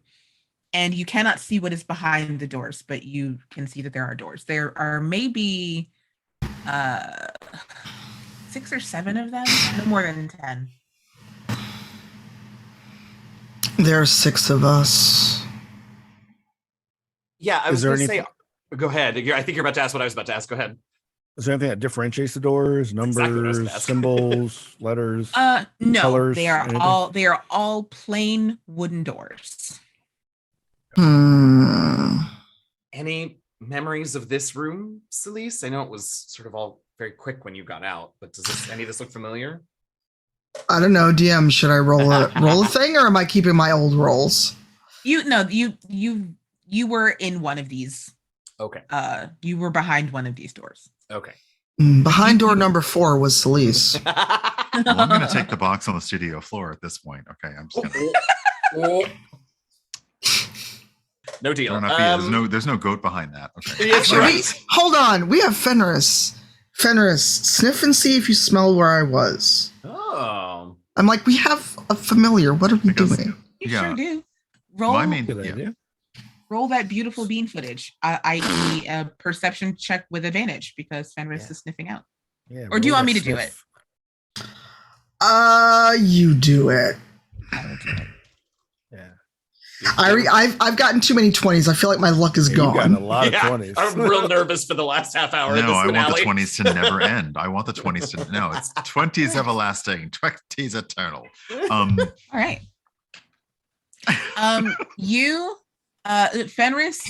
you cannot see what is behind the doors, but you can see that there are doors. There are maybe 6 or 7 of them, no more than 10. There are 6 of us. Yeah, I was there going to say, anything- go ahead. I think you're about to ask what I was about to ask. Go ahead. Is there anything that differentiates the doors? exactly what I was Numbers, gonna ask. symbols, letters? No, Colors, they are anything? all plain wooden doors. Hmm. Any memories of this room, Selise? I know it was sort of all very quick when you got out, but does any of this look familiar? I don't know, DM. Should I roll a thing, or am I keeping my old rolls? You were in one of these. Okay. You were behind one of these doors. Okay. Behind door number 4 was Selise. Well, I'm going to take the box on the studio floor at this point. Okay, I'm just going to. No deal. There's no goat behind that. Okay. Yes, right. Hold on. We have Fenris. Fenris, sniff and see if you smell where I was. Oh. I'm like, we have a familiar. What are we doing? You sure do. Roll that beautiful bean footage, i.e. a perception check with advantage because Fenris is sniffing out. Yeah, or do you want me to do it? You do it. I will do it. Yeah. I've gotten too many 20s. I feel like my luck is gone. You've gotten a lot of 20s. I'm real nervous for the last half hour. No, of this I finale. want the 20s to never end. I want the 20s to no. It's 20s everlasting, 20s eternal. All right. Fenris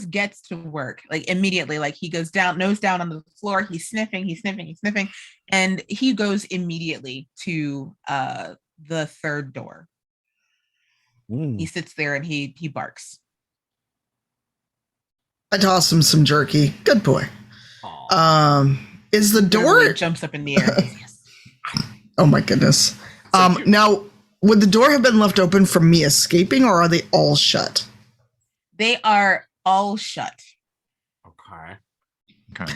gets to work like immediately. Like he goes down, nose down on the floor. He's sniffing, and he goes immediately to the third door. He sits there and he barks. I toss him some jerky. Good boy. Is the door jumps up in the air? Yes. Oh my goodness. Now, would the door have been left open from me escaping, or are they all shut? They are all shut. Okay.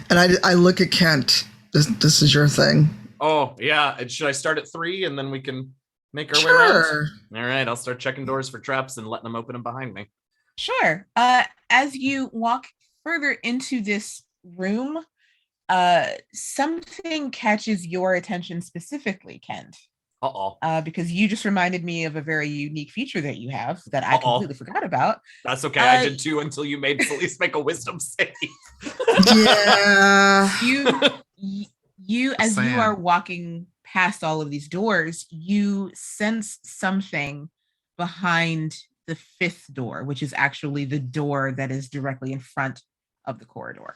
And I look at Kent. This is your thing. Oh yeah. And should I start at 3 and then we can make our way around? All right. I'll start checking doors for traps and letting them open them behind me. Sure. As you walk further into this room, something catches your attention specifically, Kent. Because you just reminded me of a very unique feature that you have that I completely forgot about. That's okay. I did too until you made Selise make a wisdom save. Yeah. You as you are walking past all of these doors, you sense something behind the 5th door, which is actually the door that is directly in front of the corridor.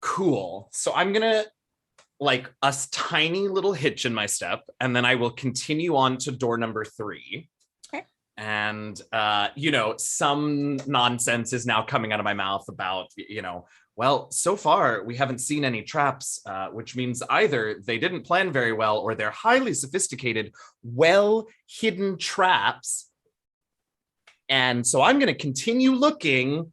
Cool. So I'm gonna like a tiny little hitch in my step, and then I will continue on to door number 3. Okay. And some nonsense is now coming out of my mouth about, well, so far we haven't seen any traps, which means either they didn't plan very well or they're highly sophisticated, well-hidden traps. And so I'm going to continue looking,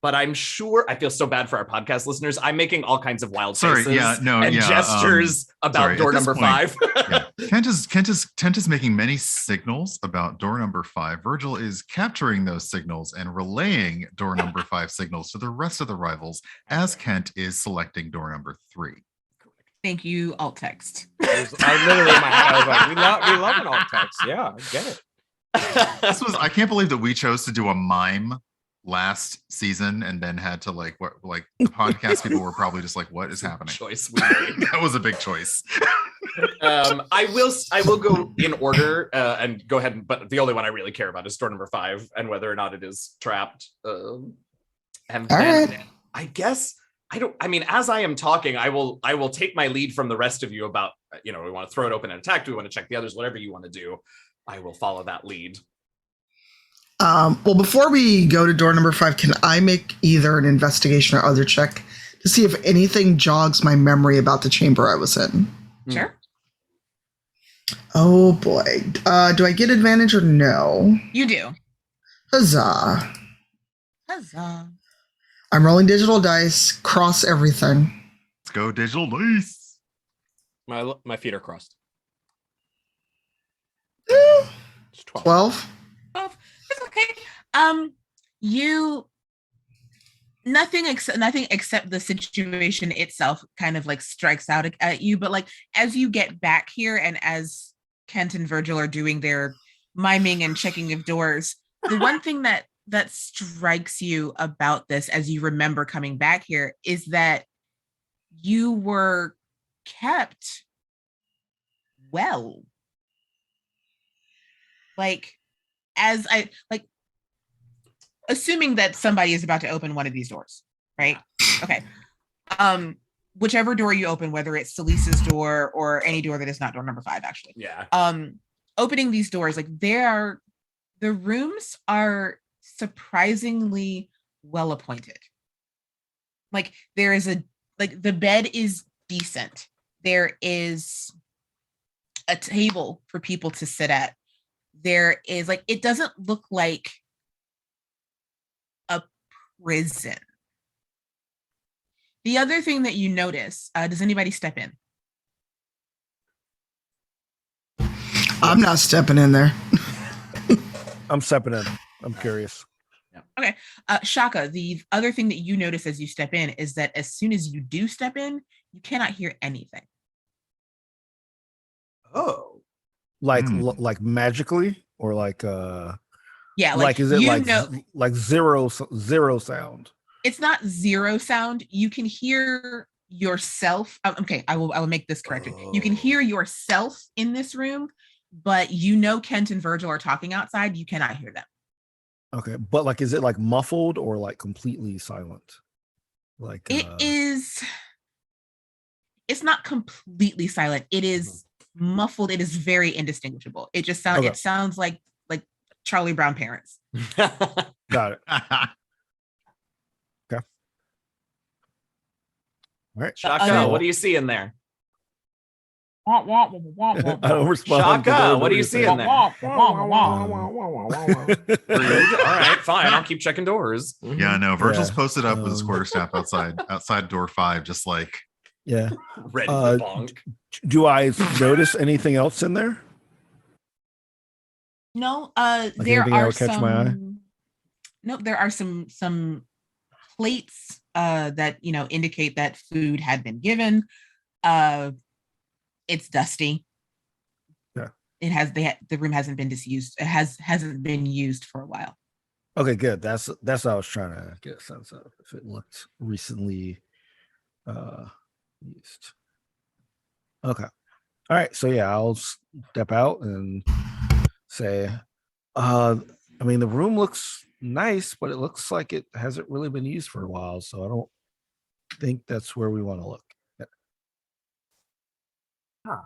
but I'm sure I feel so bad for our podcast listeners. I'm making all kinds of wild faces and gestures about door number 5. Kent is making many signals about door number 5. Virgil is capturing those signals and relaying door number 5 signals to the rest of the rivals as Kent is selecting door number 3. Thank you, alt text. I literally in my head, I was like, we love an alt text. Yeah, I get it. I can't believe that we chose to do a mime last season and then had to the podcast people were probably just like, what is happening? Choice we made. That was a big choice. I will go in order and go ahead, but the only one I really care about is door number 5 and whether or not it is trapped. And then I guess as I am talking, I will take my lead from the rest of you about, we want to throw it open and attack. Do we want to check the others? Whatever you want to do, I will follow that lead. Well, before we go to door number 5, can I make either an investigation or other check to see if anything jogs my memory about the chamber I was in? Sure. Oh boy. Do I get advantage or no? You do. Huzzah. Huzzah. I'm rolling digital dice, cross everything. Let's go digital dice. My feet are crossed. It's 12. 12. It's okay. Nothing except the situation itself kind of like strikes out at you, but like as you get back here and as Kent and Virgil are doing their miming and checking of doors, the one thing that strikes you about this as you remember coming back here is that you were kept well. Like as I like assuming that somebody is about to open one of these doors, right? Okay. Whichever door you open, whether it's Selise's door or any door that is not door number 5, actually. Yeah. Opening these doors, like the rooms are surprisingly well appointed. Like there is the bed is decent. There is a table for people to sit at. There is like, it doesn't look like a prison. The other thing that you notice, does anybody step in? I'm not stepping in there. I'm stepping in. I'm curious. Okay. Shaka, the other thing that you notice as you step in is that as soon as you do step in, you cannot hear anything. Oh. Like magically or like yeah, like is it like zero sound? It's not zero sound. You can hear yourself. Okay, I will make this corrected. You can hear yourself in this room, but you know Kent and Virgil are talking outside. You cannot hear them. Okay, but like, is it like muffled or like completely silent? Like it is. It's not completely silent. It is muffled. It is very indistinguishable. It just sounds. Okay. It sounds like Charlie Brown parents. Got it. Okay. All right, Shaka, what do you see in there? I don't respond. Shaka, what do you see in there? All right, fine. I'll keep checking doors. Yeah, no. Virgil's posted up with his quarterstaff outside door 5, just like. Yeah. Ready for bonk. Do I notice anything else in there? No. Like there are catch my eye? No, there are some plates that indicate that food had been given. It's dusty. Yeah. It has the room hasn't been disused. It hasn't been used for a while. Okay, good. That's what I was trying to get a sense of, if it looked recently used. Okay. All right. So yeah, I'll step out and say, I mean, the room looks nice, but it looks like it hasn't really been used for a while. So I don't think that's where we want to look. Huh.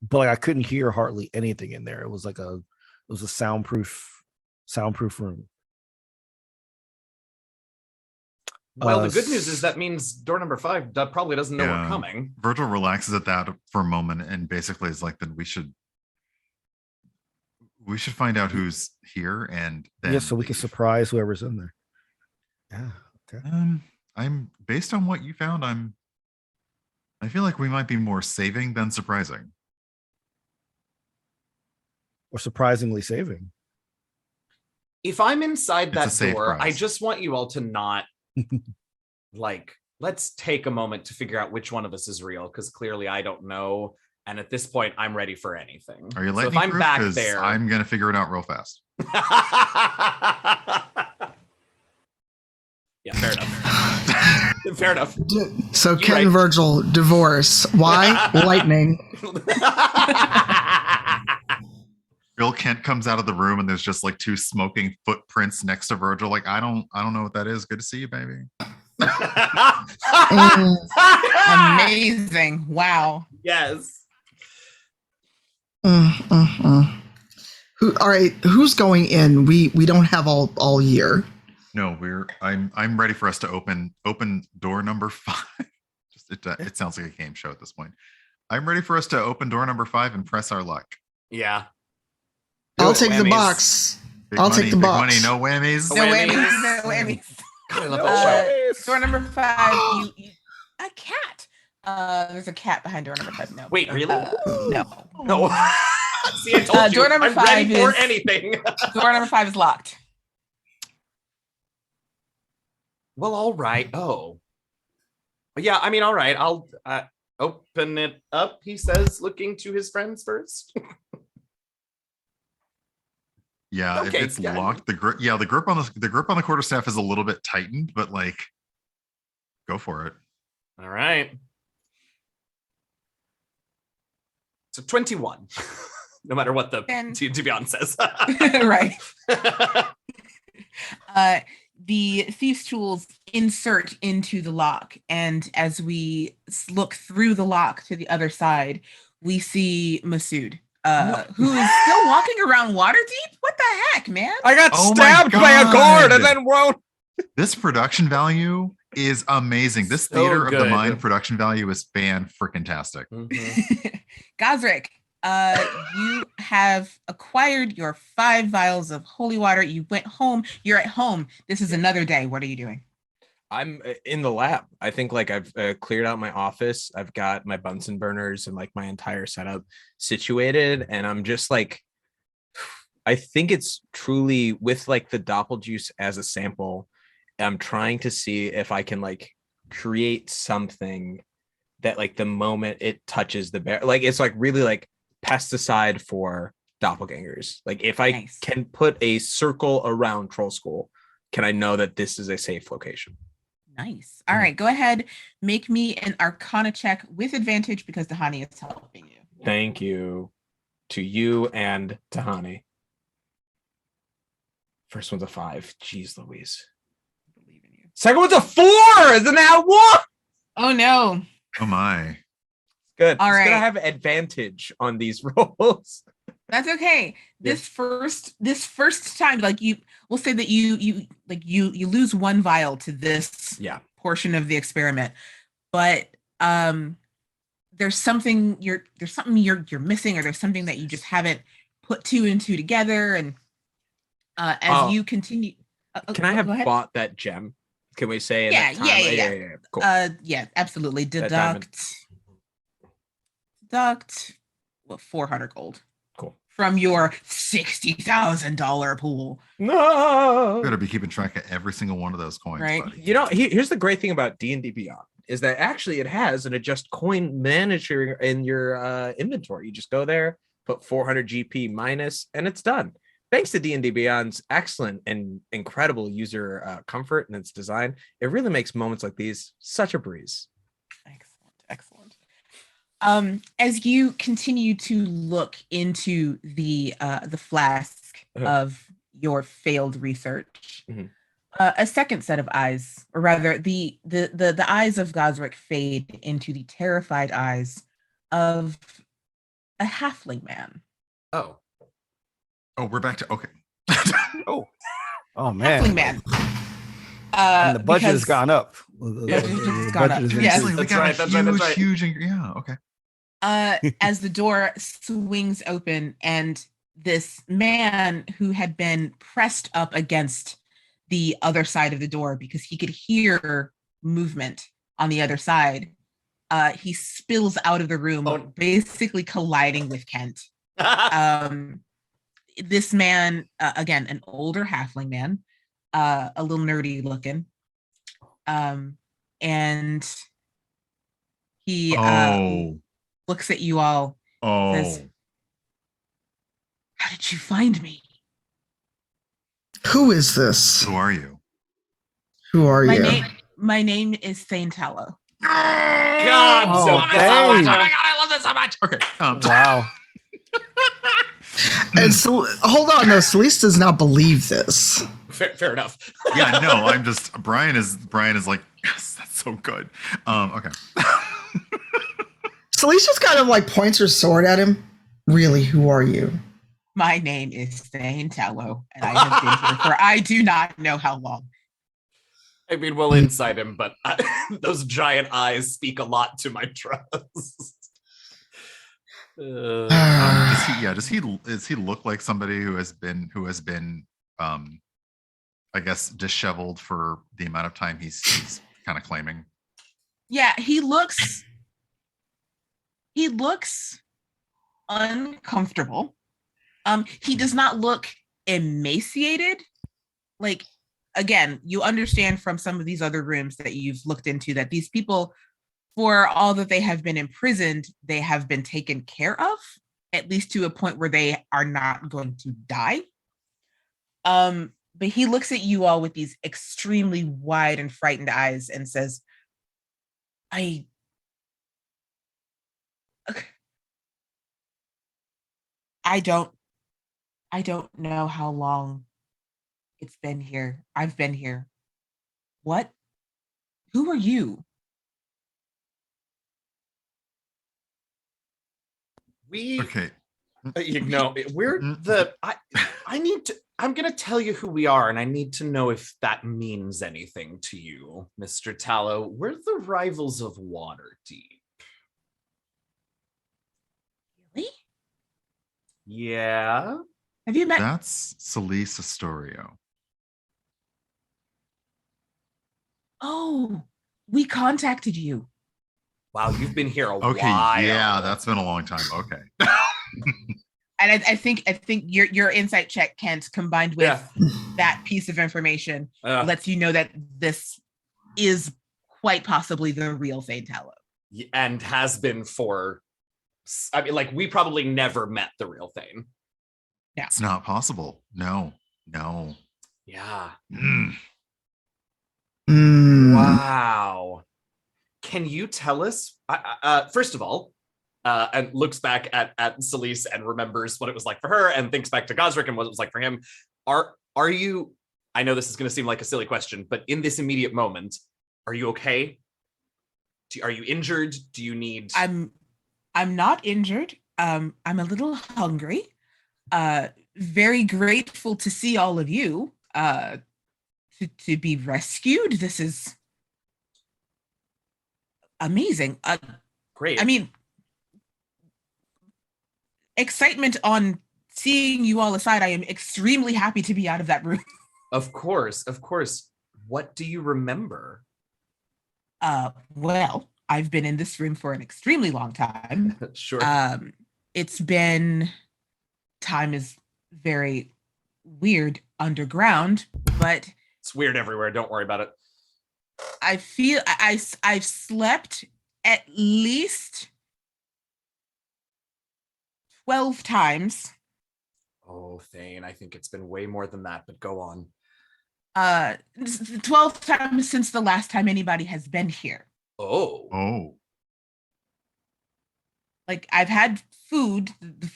But like, I couldn't hear hardly anything in there. It was a soundproof room. Well, the good news is that means door number 5 probably doesn't know we're coming. Virgil relaxes at that for a moment and basically is like, then we should find out who's here and then so we can surprise whoever's in there. Yeah. Okay. I'm based on what you found, I feel like we might be more saving than surprising. Or surprisingly saving. If I'm inside that door, prize. I just want you all to not let's take a moment to figure out which one of us is real, because clearly I don't know. And at this point, I'm ready for anything. Are you letting so if I'm back there, I'm gonna figure it out real fast. Yeah, fair enough. Fair enough. So Ken and Virgil, divorce. Why? Lightning. Bill Kent comes out of the room and there's just like 2 smoking footprints next to Virgil. Like, I don't know what that is. Good to see you, baby. Amazing. Wow. Yes. All right, who's going in? We don't have all year. No, I'm ready for us to open door number 5. It sounds like a game show at this point. I'm ready for us to open door number 5 and press our luck. Yeah. I'll take the box. I'll take the box. Money, no whammies. No whammies. God, I love that show. Door number 5. You a cat. There's a cat behind door number 5. No. Wait, really? No. No. See, I told you. Door number 5 ready for anything. Door number 5 is locked. Well, all right. Oh. Yeah, I mean, all right. I'll open it up, he says, looking to his friends first. Yeah, okay, if it's locked, the grip on the quarterstaff is a little bit tightened, but like, go for it. All right. So 21. No matter what the D&D Beyond says. Right. The thief's tools insert into the lock, and as we look through the lock to the other side, we see Masood, who is still walking around Waterdeep. What the heck, man? I got Oh my stabbed by a guard and God. then won't. This production value is amazing. This So theater of the good. mind production value is fan-freaking-tastic. Gazrick, you have acquired your 5 vials of holy water. You went home. You're at home. This is another day. What are you doing? I'm in the lab. I think like I've cleared out my office. I've got my Bunsen burners and like my entire setup situated. And I'm just like, I think it's truly with like the doppel juice as a sample. I'm trying to see if I can like create something that like the moment it touches the bear, like it's like really like pesticide for doppelgangers. Like if I can put a circle around Troll School, can I know that this is a safe location? Nice. All right, go ahead. Make me an Arcana check with advantage because Tahani is helping you. Thank you to you and Tahani. First one's a 5. Jeez Louise. I believe in you. Second one's a 4. Isn't that what? Oh no. Oh my. Good. All It's right. gonna have advantage on these rolls. That's okay. This first time, like we'll say that you lose 1 vial to this portion of the experiment, but there's something you're missing, or there's something that you just haven't put 2 and 2 together, and as you continue. Can I have bought that gem? Can we say? Yeah. Cool. Yeah, absolutely. Deduct 400 gold. Cool. From your $60,000 pool. No. Better be keeping track of every single one of those coins, Right. buddy. You know, here's the great thing about D&D Beyond is that actually it has an adjust coin manager in your inventory. You just go there, put 400 GP minus, and it's done. Thanks to D&D Beyond's excellent and incredible user comfort and its design, it really makes moments like these such a breeze. Excellent. As you continue to look into the flask of your failed research, a second set of eyes, or rather the eyes of Gazrick fade into the terrified eyes of a halfling man. Oh, we're back to okay. Oh man. Halfling man. And the budget has gone up. It's gone up. Yes. We got a huge. Yeah. Okay. As the door swings open, and this man who had been pressed up against the other side of the door because he could hear movement on the other side, he spills out of the room, basically colliding with Kent. This man, again, an older halfling man, a little nerdy looking, and he looks at you all. Says, "How did you find me?" Who is this? Who are you? Who are you? My name is Thane Tallow. God, Oh, so much. dang. Oh my God, I love this so much. Okay. Wow. And so, hold on, though. Selise does not believe this. Fair enough. Yeah, no, I'm just Brian is like, yes, that's so good. Okay. Selise just kind of like points her sword at him. Really, who are you? My name is Thane Tallow, and I have been here for I do not know how long. I mean, we'll inside him, but those giant eyes speak a lot to my trust. Does he look like somebody who has been I guess disheveled for the amount of time he's kind of claiming? Yeah, he looks uncomfortable. He does not look emaciated. Like, again, you understand from some of these other rooms that you've looked into that these people, for all that they have been imprisoned, they have been taken care of, at least to a point where they are not going to die. But he looks at you all with these extremely wide and frightened eyes and says, I don't know how long It's been here. I've been here. What? Who are you? We Okay. you know, we're the I need to I'm gonna tell you who we are, and I need to know if that means anything to you, Mr. Tallow. We're the rivals of Waterdeep. Really? Yeah. Have you met? That's Selise Astorio. Oh, we contacted you. Wow, you've been here a Okay, while. yeah, that's been a long time. Okay. And I think your insight check, Kent, combined with that piece of information, lets you know that this is quite possibly the real Thane Tallow. And has been for, I mean, like, we probably never met the real Thane. Yeah. It's not possible. No. Yeah. Wow. Can you tell us, first of all, and looks back at Selise and remembers what it was like for her and thinks back to Gazrick and what it was like for him. Are you, I know this is going to seem like a silly question, but in this immediate moment, are you okay? Are you injured? Do you need... I'm not injured. I'm a little hungry. Very grateful to see all of you. To be rescued. This is amazing. Great. I mean, excitement on seeing you all aside. I am extremely happy to be out of that room. Of course. What do you remember? Well, I've been in this room for an extremely long time. Sure. It's been, time is very weird underground, but it's weird everywhere. Don't worry about it. I feel I've slept at least 12 times. Oh, Thane, I think it's been way more than that, but go on. 12 times since the last time anybody has been here. Oh. Like, I've had food. The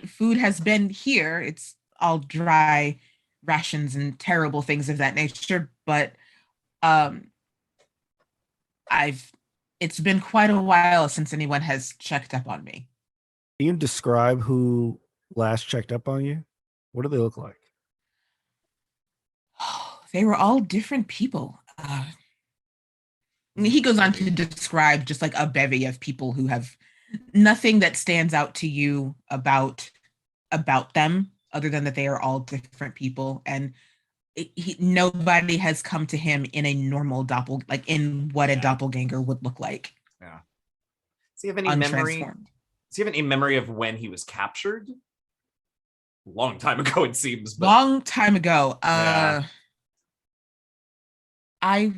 food has been here. It's all dry rations and terrible things of that nature, but it's been quite a while since anyone has checked up on me. Can you describe who last checked up on you? What do they look like? They were all different people. He goes on to describe just like a bevy of people who have nothing that stands out to you about them, other than that they are all different people, and nobody has come to him in a normal in what a doppelganger would look like. Yeah. Does he have any memory? Does he have any memory of when he was captured? Long time ago, it seems. But... Long time ago. Yeah. I'd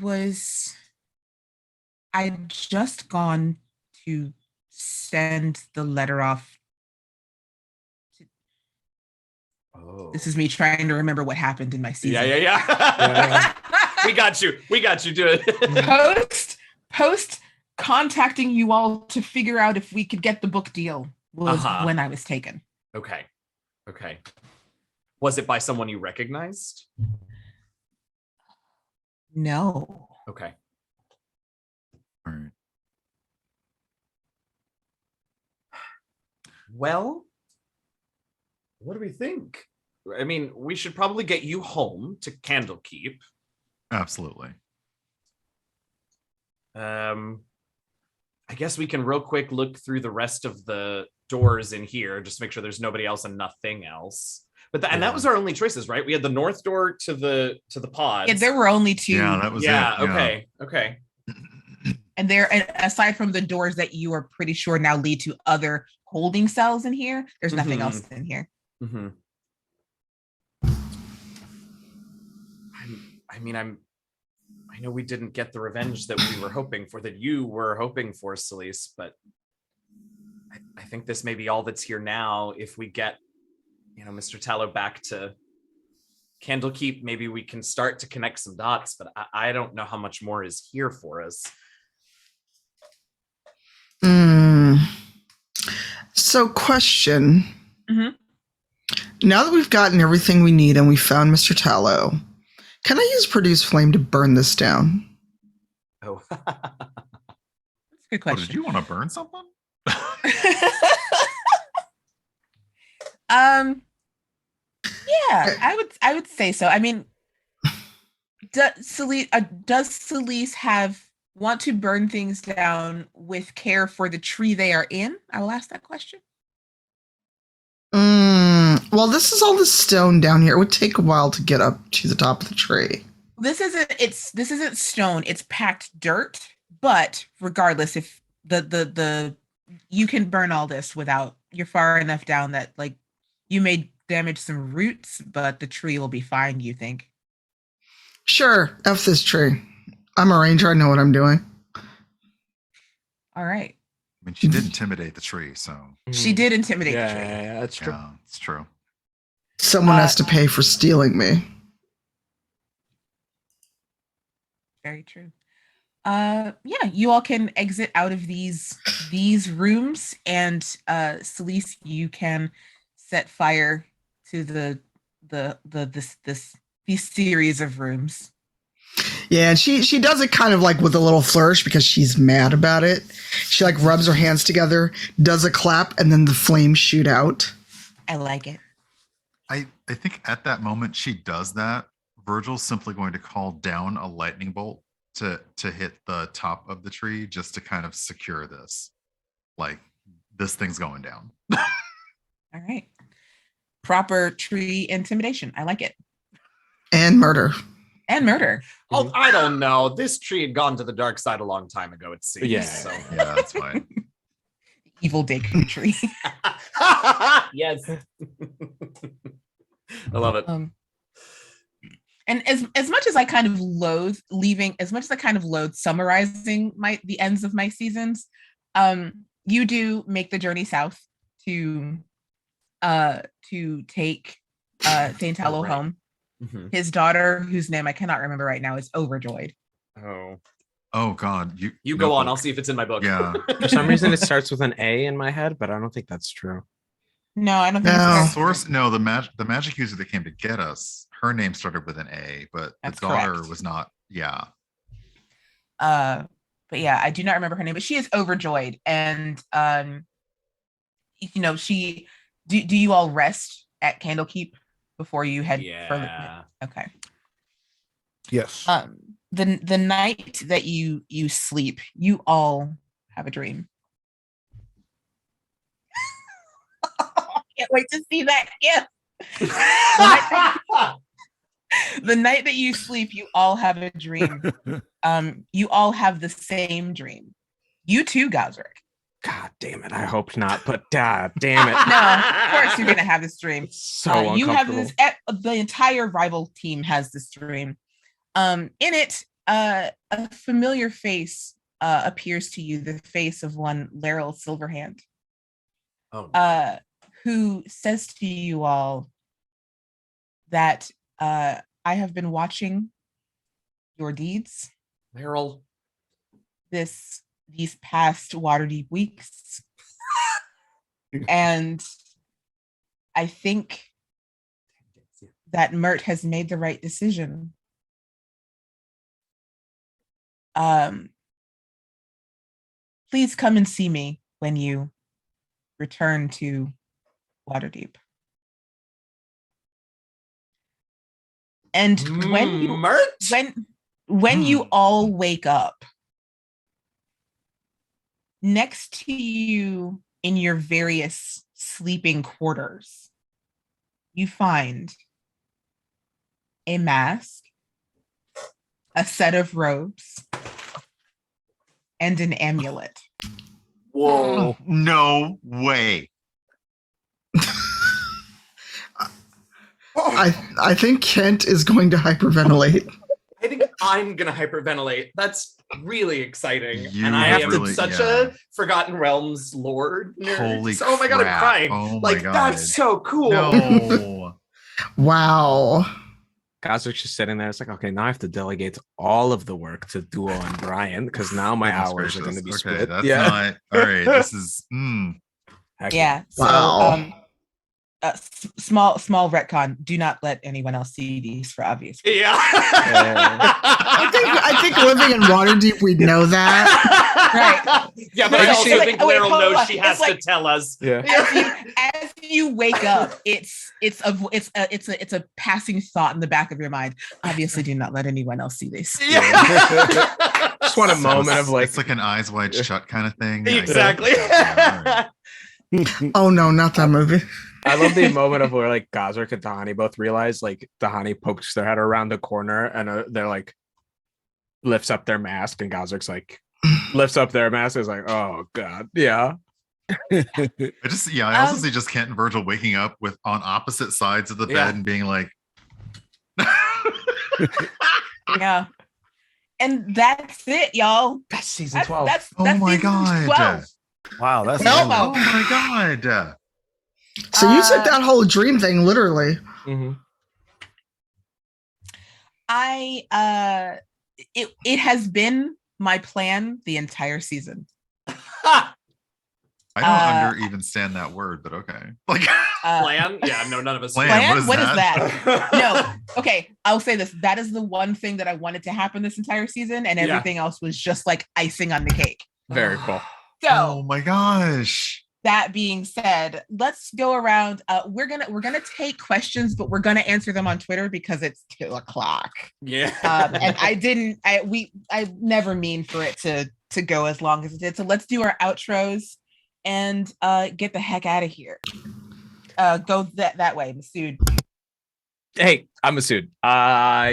just gone to send the letter off. This is me trying to remember what happened in my season. Yeah. We got you. Do it. Post contacting you all to figure out if we could get the book deal was when I was taken. Okay. Was it by someone you recognized? No. Okay. All right. Well, what do we think? I mean, we should probably get you home to Candlekeep. Absolutely. I guess we can real quick look through the rest of the doors in here, just to make sure there's nobody else and nothing else. But and that was our only choices, right? We had the north door to the pods. Yeah, there were only two. Yeah, that was it. Yeah. Okay. And aside from the doors that you are pretty sure now lead to other holding cells in here, there's nothing else in here. Mm-hmm. I know we didn't get the revenge that we were hoping for, that you were hoping for, Selise, but I think this may be all that's here now. If we get, Mr. Tallow back to Candlekeep, maybe we can start to connect some dots, but I don't know how much more is here for us. So, question. Mm-hmm. Now that we've gotten everything we need and we found Mr. Tallow, can I use Produce Flame to burn this down? Oh. That's a good Oh, question. did you want to burn something? Yeah, I would say so. I mean, does Selise want to burn things down with care for the tree they are in? I will ask that question. Well, this is all the stone down here. It would take a while to get up to the top of the tree. This isn't stone, it's packed dirt, but regardless, if the you can burn all this without, you're far enough down that like you may damage some roots, but the tree will be fine, you think? Sure, F this tree. I'm a ranger, I know what I'm doing. All right. I mean, she did intimidate the tree, so She did intimidate the tree. Yeah, that's true. yeah, it's true. Someone has to pay for stealing me. Very true. Yeah, you all can exit out of these rooms, and Selise, you can set fire to these series of rooms. Yeah, and she does it kind of like with a little flourish because she's mad about it. She like rubs her hands together, does a clap, and then the flames shoot out. I like it. I think at that moment she does that, Virgil's simply going to call down a lightning bolt to hit the top of the tree just to kind of secure this. Like, this thing's going down. All right. Proper tree intimidation. I like it. And murder. And murder. Oh, I don't know. This tree had gone to the dark side a long time ago, it seems. Yeah. So. Yeah, that's fine. Evil Dick tree. Yes. I love it. And as much as I kind of loathe summarizing the ends of my seasons, you do make the journey south to take Thane Tallow Right. home. Mhm. His daughter, whose name I cannot remember right now, is overjoyed. Oh God, You go on. I'll see if it's in my book. Yeah. For some reason, it starts with an A in my head, but I don't think that's true. No, I don't think No. it's The magic user that came to get us, her name started with an A, but That's the daughter correct. was not. Yeah. But yeah, I do not remember her name, but she is overjoyed. And she do you all rest at Candlekeep before you head further? Yeah. Okay. Yes. The night that you sleep, you all have a dream. Can't wait to see that gift. The night that you sleep, you all have a dream. You all have the same dream. You too, Gazrick. God damn it! I hope not, but damn it! No, of course you're gonna have this dream. So You have uncomfortable. this. The entire rival team has this dream. In it, a familiar face appears to you. The face of one Laryl Silverhand, Oh. who says to you all that I have been watching your deeds Meryl. these past Waterdeep weeks, and I think that Mert has made the right decision. Please come and see me when you return to Waterdeep. And when you Mert? when you all wake up, next to you in your various sleeping quarters, you find a mask, a set of robes, and an amulet. Whoa. No way. I think Kent is going to hyperventilate. I think I'm gonna hyperventilate. That's really exciting. You and I am really- such yeah. a Forgotten Realms lord nerd. Holy Oh my god, I'm crap. crying. Oh my like God. that's so cool. No. Wow. Gazrick's just sitting there. It's like, okay, now I have to delegate all of the work to Duo and Brian because now my Goodness hours are going to be gracious. split. Okay, that's not all right. This is Heck Yeah. So Wow. small retcon. Do not let anyone else see these for obvious reasons. Yeah. I think living in Waterdeep, we'd know that. Right. Yeah, but I It's also like- think oh, wait, Laryl hold knows on. she It's has like- to tell us. Yeah. As you wake up, it's a passing thought in the back of your mind. Obviously, do not let anyone else see this. Yeah. Just want a moment of like, it's like an eyes wide shut kind of thing. Exactly. Yeah, Oh no, not that movie. I love the moment of where like Gazrick and Tahani both realize like Tahani pokes their head around the corner and they're like lifts up their mask and Gazrick's like lifts up their mask is like, oh god, yeah. I also see just Kent and Virgil waking up with on opposite sides of the bed Yeah. and being like, Yeah. And that's it, y'all. That's season That's 12. that's oh my season god. 12. Wow, that's Well, amazing. Oh my god. So you took that whole dream thing literally. Mm-hmm. It has been my plan the entire season. I don't under even stand that word, but okay. Like Plan? Yeah, no, none of us. Plan. Plan? What is What is that? that? No. Okay, I'll say this. That is the one thing that I wanted to happen this entire season, and Yeah. everything else was just like icing on the cake. Very cool. So oh my gosh. that being said, let's go around. We're gonna take questions, but we're gonna answer them on Twitter because it's 2:00. Yeah. And I never mean for it to go as long as it did. So let's do our outros and get the heck out of here. Go that way, Masood. Hey, I'm Masood.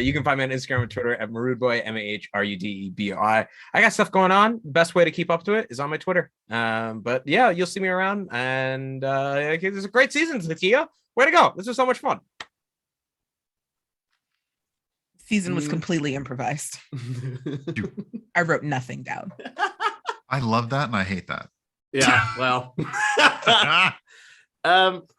You can find me on Instagram and Twitter at Marudeboy, MAHRUDEBOI. I got stuff going on. The best way to keep up to it is on my Twitter. But yeah, you'll see me around. And it's a great season, LaTia. Way to go. This was so much fun. Season was completely improvised. I wrote nothing down. I love that and I hate that. Yeah, well.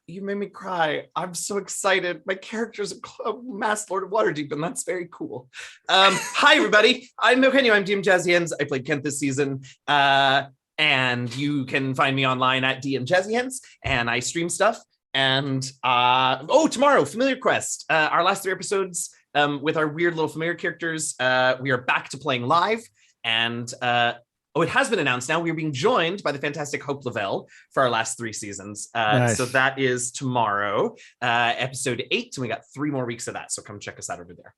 You made me cry. I'm so excited. My character's a Masked Lord of Waterdeep, and that's very cool. Hi, everybody. I'm Eugenio. I'm DM Jazzians. I played Kent this season. And you can find me online at DM Jazzians, and I stream stuff. And tomorrow, Familiar Quest. Our last 3 episodes with our weird little familiar characters. We are back to playing live, and it has been announced now. We're being joined by the fantastic Hope Lavelle for our last 3 seasons. Nice. So that is tomorrow, episode 8, and we got 3 more weeks of that. So come check us out over there.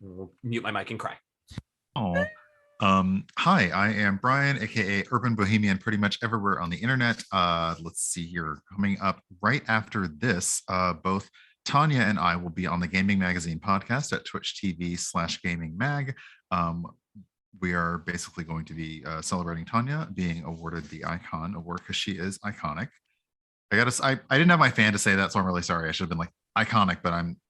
We'll mute my mic and cry. Oh. Hi, I am Brian, aka Urban Bohemian, pretty much everywhere on the internet. Let's see here. Coming up right after this, both Tanya and I will be on the Gaming Magazine podcast at Twitch TV/Gaming Mag. We are basically going to be celebrating Tanya being awarded the Icon Award because she is iconic. I didn't have my fan to say that, so I'm really sorry. I should have been like iconic, but I'm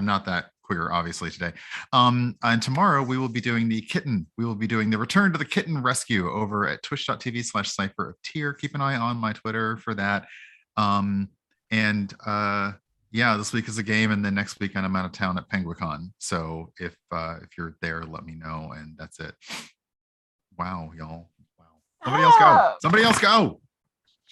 not that queer, obviously, today. And tomorrow we will be doing the kitten. We will be doing the Return to the Kitten Rescue over at twitch.tv/Cypher of Tier. Keep an eye on my Twitter for that. Yeah, this week is a game, and then next week I'm out of town at PenguinCon. So if you're there, let me know, and that's it. Wow, y'all! Wow. Somebody else go. Somebody else go.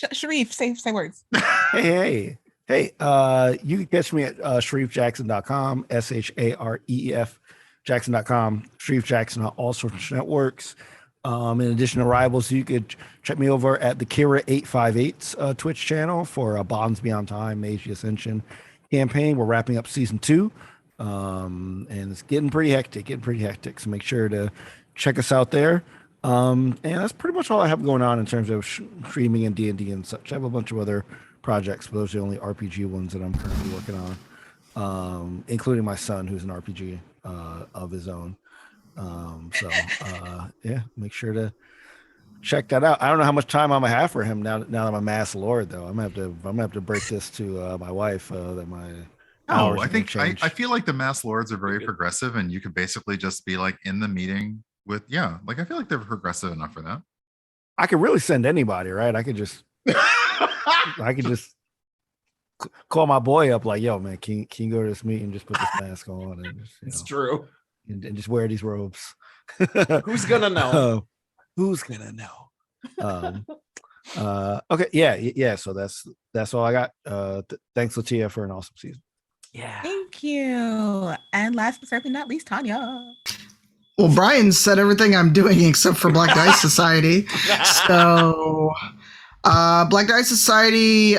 Shareef, say words. Hey. You can catch me at ShareefJackson.com, SHAREEF Jackson.com, Shareef Jackson on all sorts of networks. In addition to Rivals, you could check me over at the Kira 858's Twitch channel for Bonds Beyond Time, Mage the Ascension campaign. We're wrapping up season 2, and it's getting pretty hectic. So make sure to check us out there. And that's pretty much all I have going on in terms of streaming and D&D and such. I have a bunch of other projects, but those are the only RPG ones that I'm currently working on, including my son, who's an RPG of his own. Yeah, make sure to check that out. I don't know how much time I'm gonna have for him now that I'm a Masked Lord, though. I'm gonna have to break this to my wife that my hours I are think gonna I change. feel like the Masked Lords are very progressive, and you could basically just be like in the meeting with I feel like they're progressive enough for that. I could really send anybody, right? I could just call my boy up like, yo, man, can you go to this meeting and just put this mask on and just, It's true. and just wear these robes. Who's gonna know? Who's gonna know? Okay, yeah. So that's all I got. Thanks, LaTia, for an awesome season. Yeah. Thank you. And last but certainly not least, Tanya. Well, Brian said everything I'm doing except for Black Dice Society. So, Black Dice Society,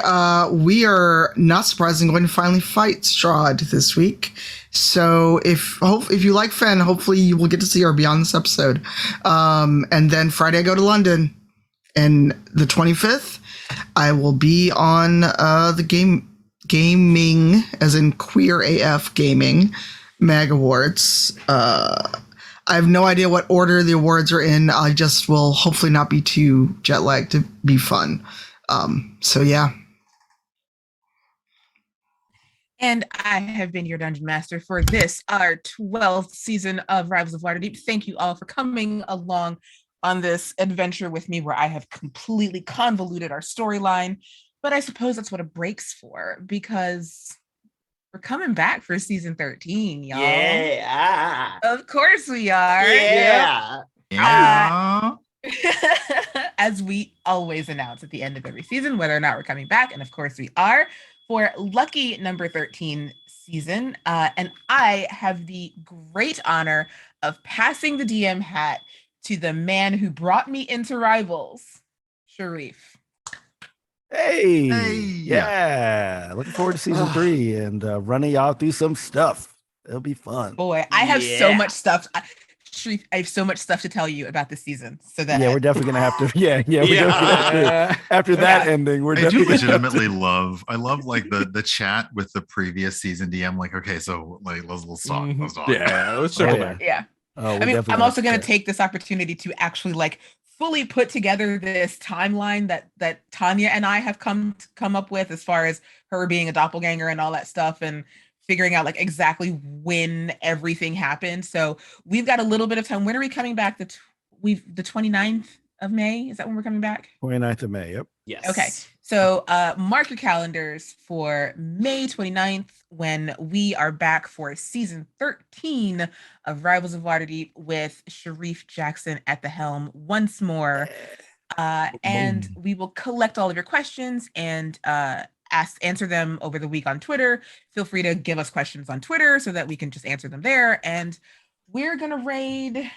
we are not surprisingly going to finally fight Strahd this week. So if you like Fen, hopefully you will get to see her beyond this episode. And then Friday I go to London, and the 25th I will be on the gaming, as in Queer AF Gaming Mag Awards. I have no idea what order the awards are in. I just will hopefully not be too jet lagged to be fun. So yeah. And I have been your Dungeon Master for this, our 12th season of Rivals of Waterdeep. Thank you all for coming along on this adventure with me where I have completely convoluted our storyline. But I suppose that's what a break's for, because we're coming back for season 13, y'all. Yeah. Of course we are. Yeah. Yeah. As we always announce at the end of every season, whether or not we're coming back. And of course we are for lucky number 13 season. And I have the great honor of passing the DM hat to the man who brought me into Rivals, Shareef. Hey, yeah. Looking forward to season 3 and running y'all through some stuff. It'll be fun. Boy, I have so much stuff. Shareef, I have so much stuff to tell you about this season. So that we're definitely gonna have to. We're definitely gonna have to, after that ending, we're I do definitely legitimately love. I love like the chat with the previous season DM. Like, okay, so like let's talk. Let's talk. Yeah, let's circle back. Yeah. Oh, I mean, I'm also going to take this opportunity to actually like fully put together this timeline that Tanya and I have come up with, as far as her being a doppelganger and all that stuff, and figuring out like exactly when everything happened. So we've got a little bit of time. When are we coming back? The 29th of May? Is that when we're coming back? 29th of May. Yep. Yes. Okay. So mark your calendars for May 29th, when we are back for season 13 of Rivals of Waterdeep with Shareef Jackson at the helm once more. And we will collect all of your questions and answer them over the week on Twitter. Feel free to give us questions on Twitter so that we can just answer them there. And we're going to raid...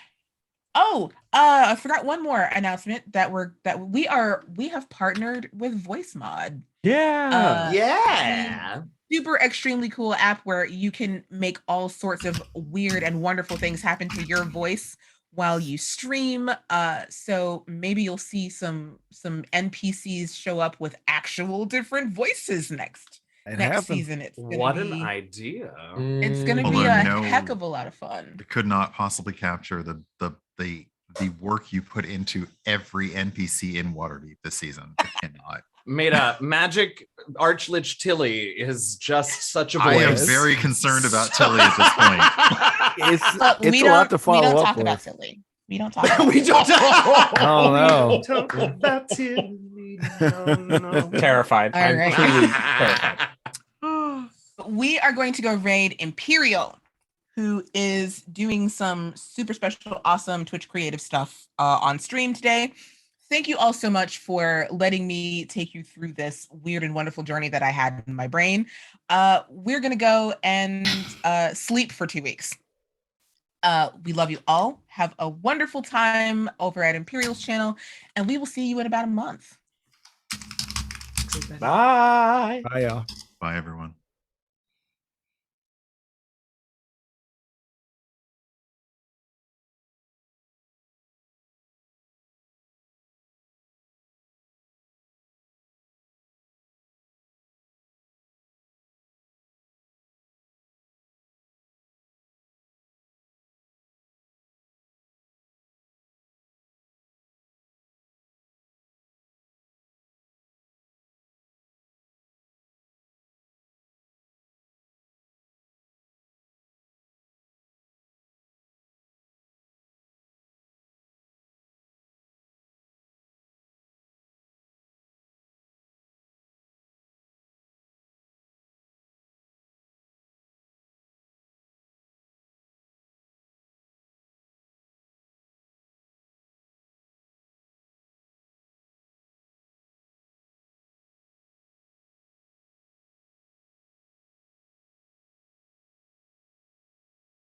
I forgot one more announcement that we have partnered with VoiceMod. Yeah. Super extremely cool app where you can make all sorts of weird and wonderful things happen to your voice while you stream. So maybe you'll see some NPCs show up with actual different voices next season. It's an idea. It's gonna be a heck of a lot of fun. It could not possibly capture the work you put into every NPC in Waterdeep this season. It cannot. Made a magic Archlich Tilly is just such a voice. I am very concerned about Tilly at this point. It's a lot to follow up with. About Tilly. We don't talk about we don't talk. Oh no. We don't talk about Tilly. No. Terrified. All right. Truly terrified. We are going to go raid Imperial, who is doing some super special, awesome Twitch creative stuff on stream today. Thank you all so much for letting me take you through this weird and wonderful journey that I had in my brain. We're going to go and sleep for 2 weeks. We love you all. Have a wonderful time over at Imperial's channel, and we will see you in about a month. Bye. Bye, y'all. Bye, everyone.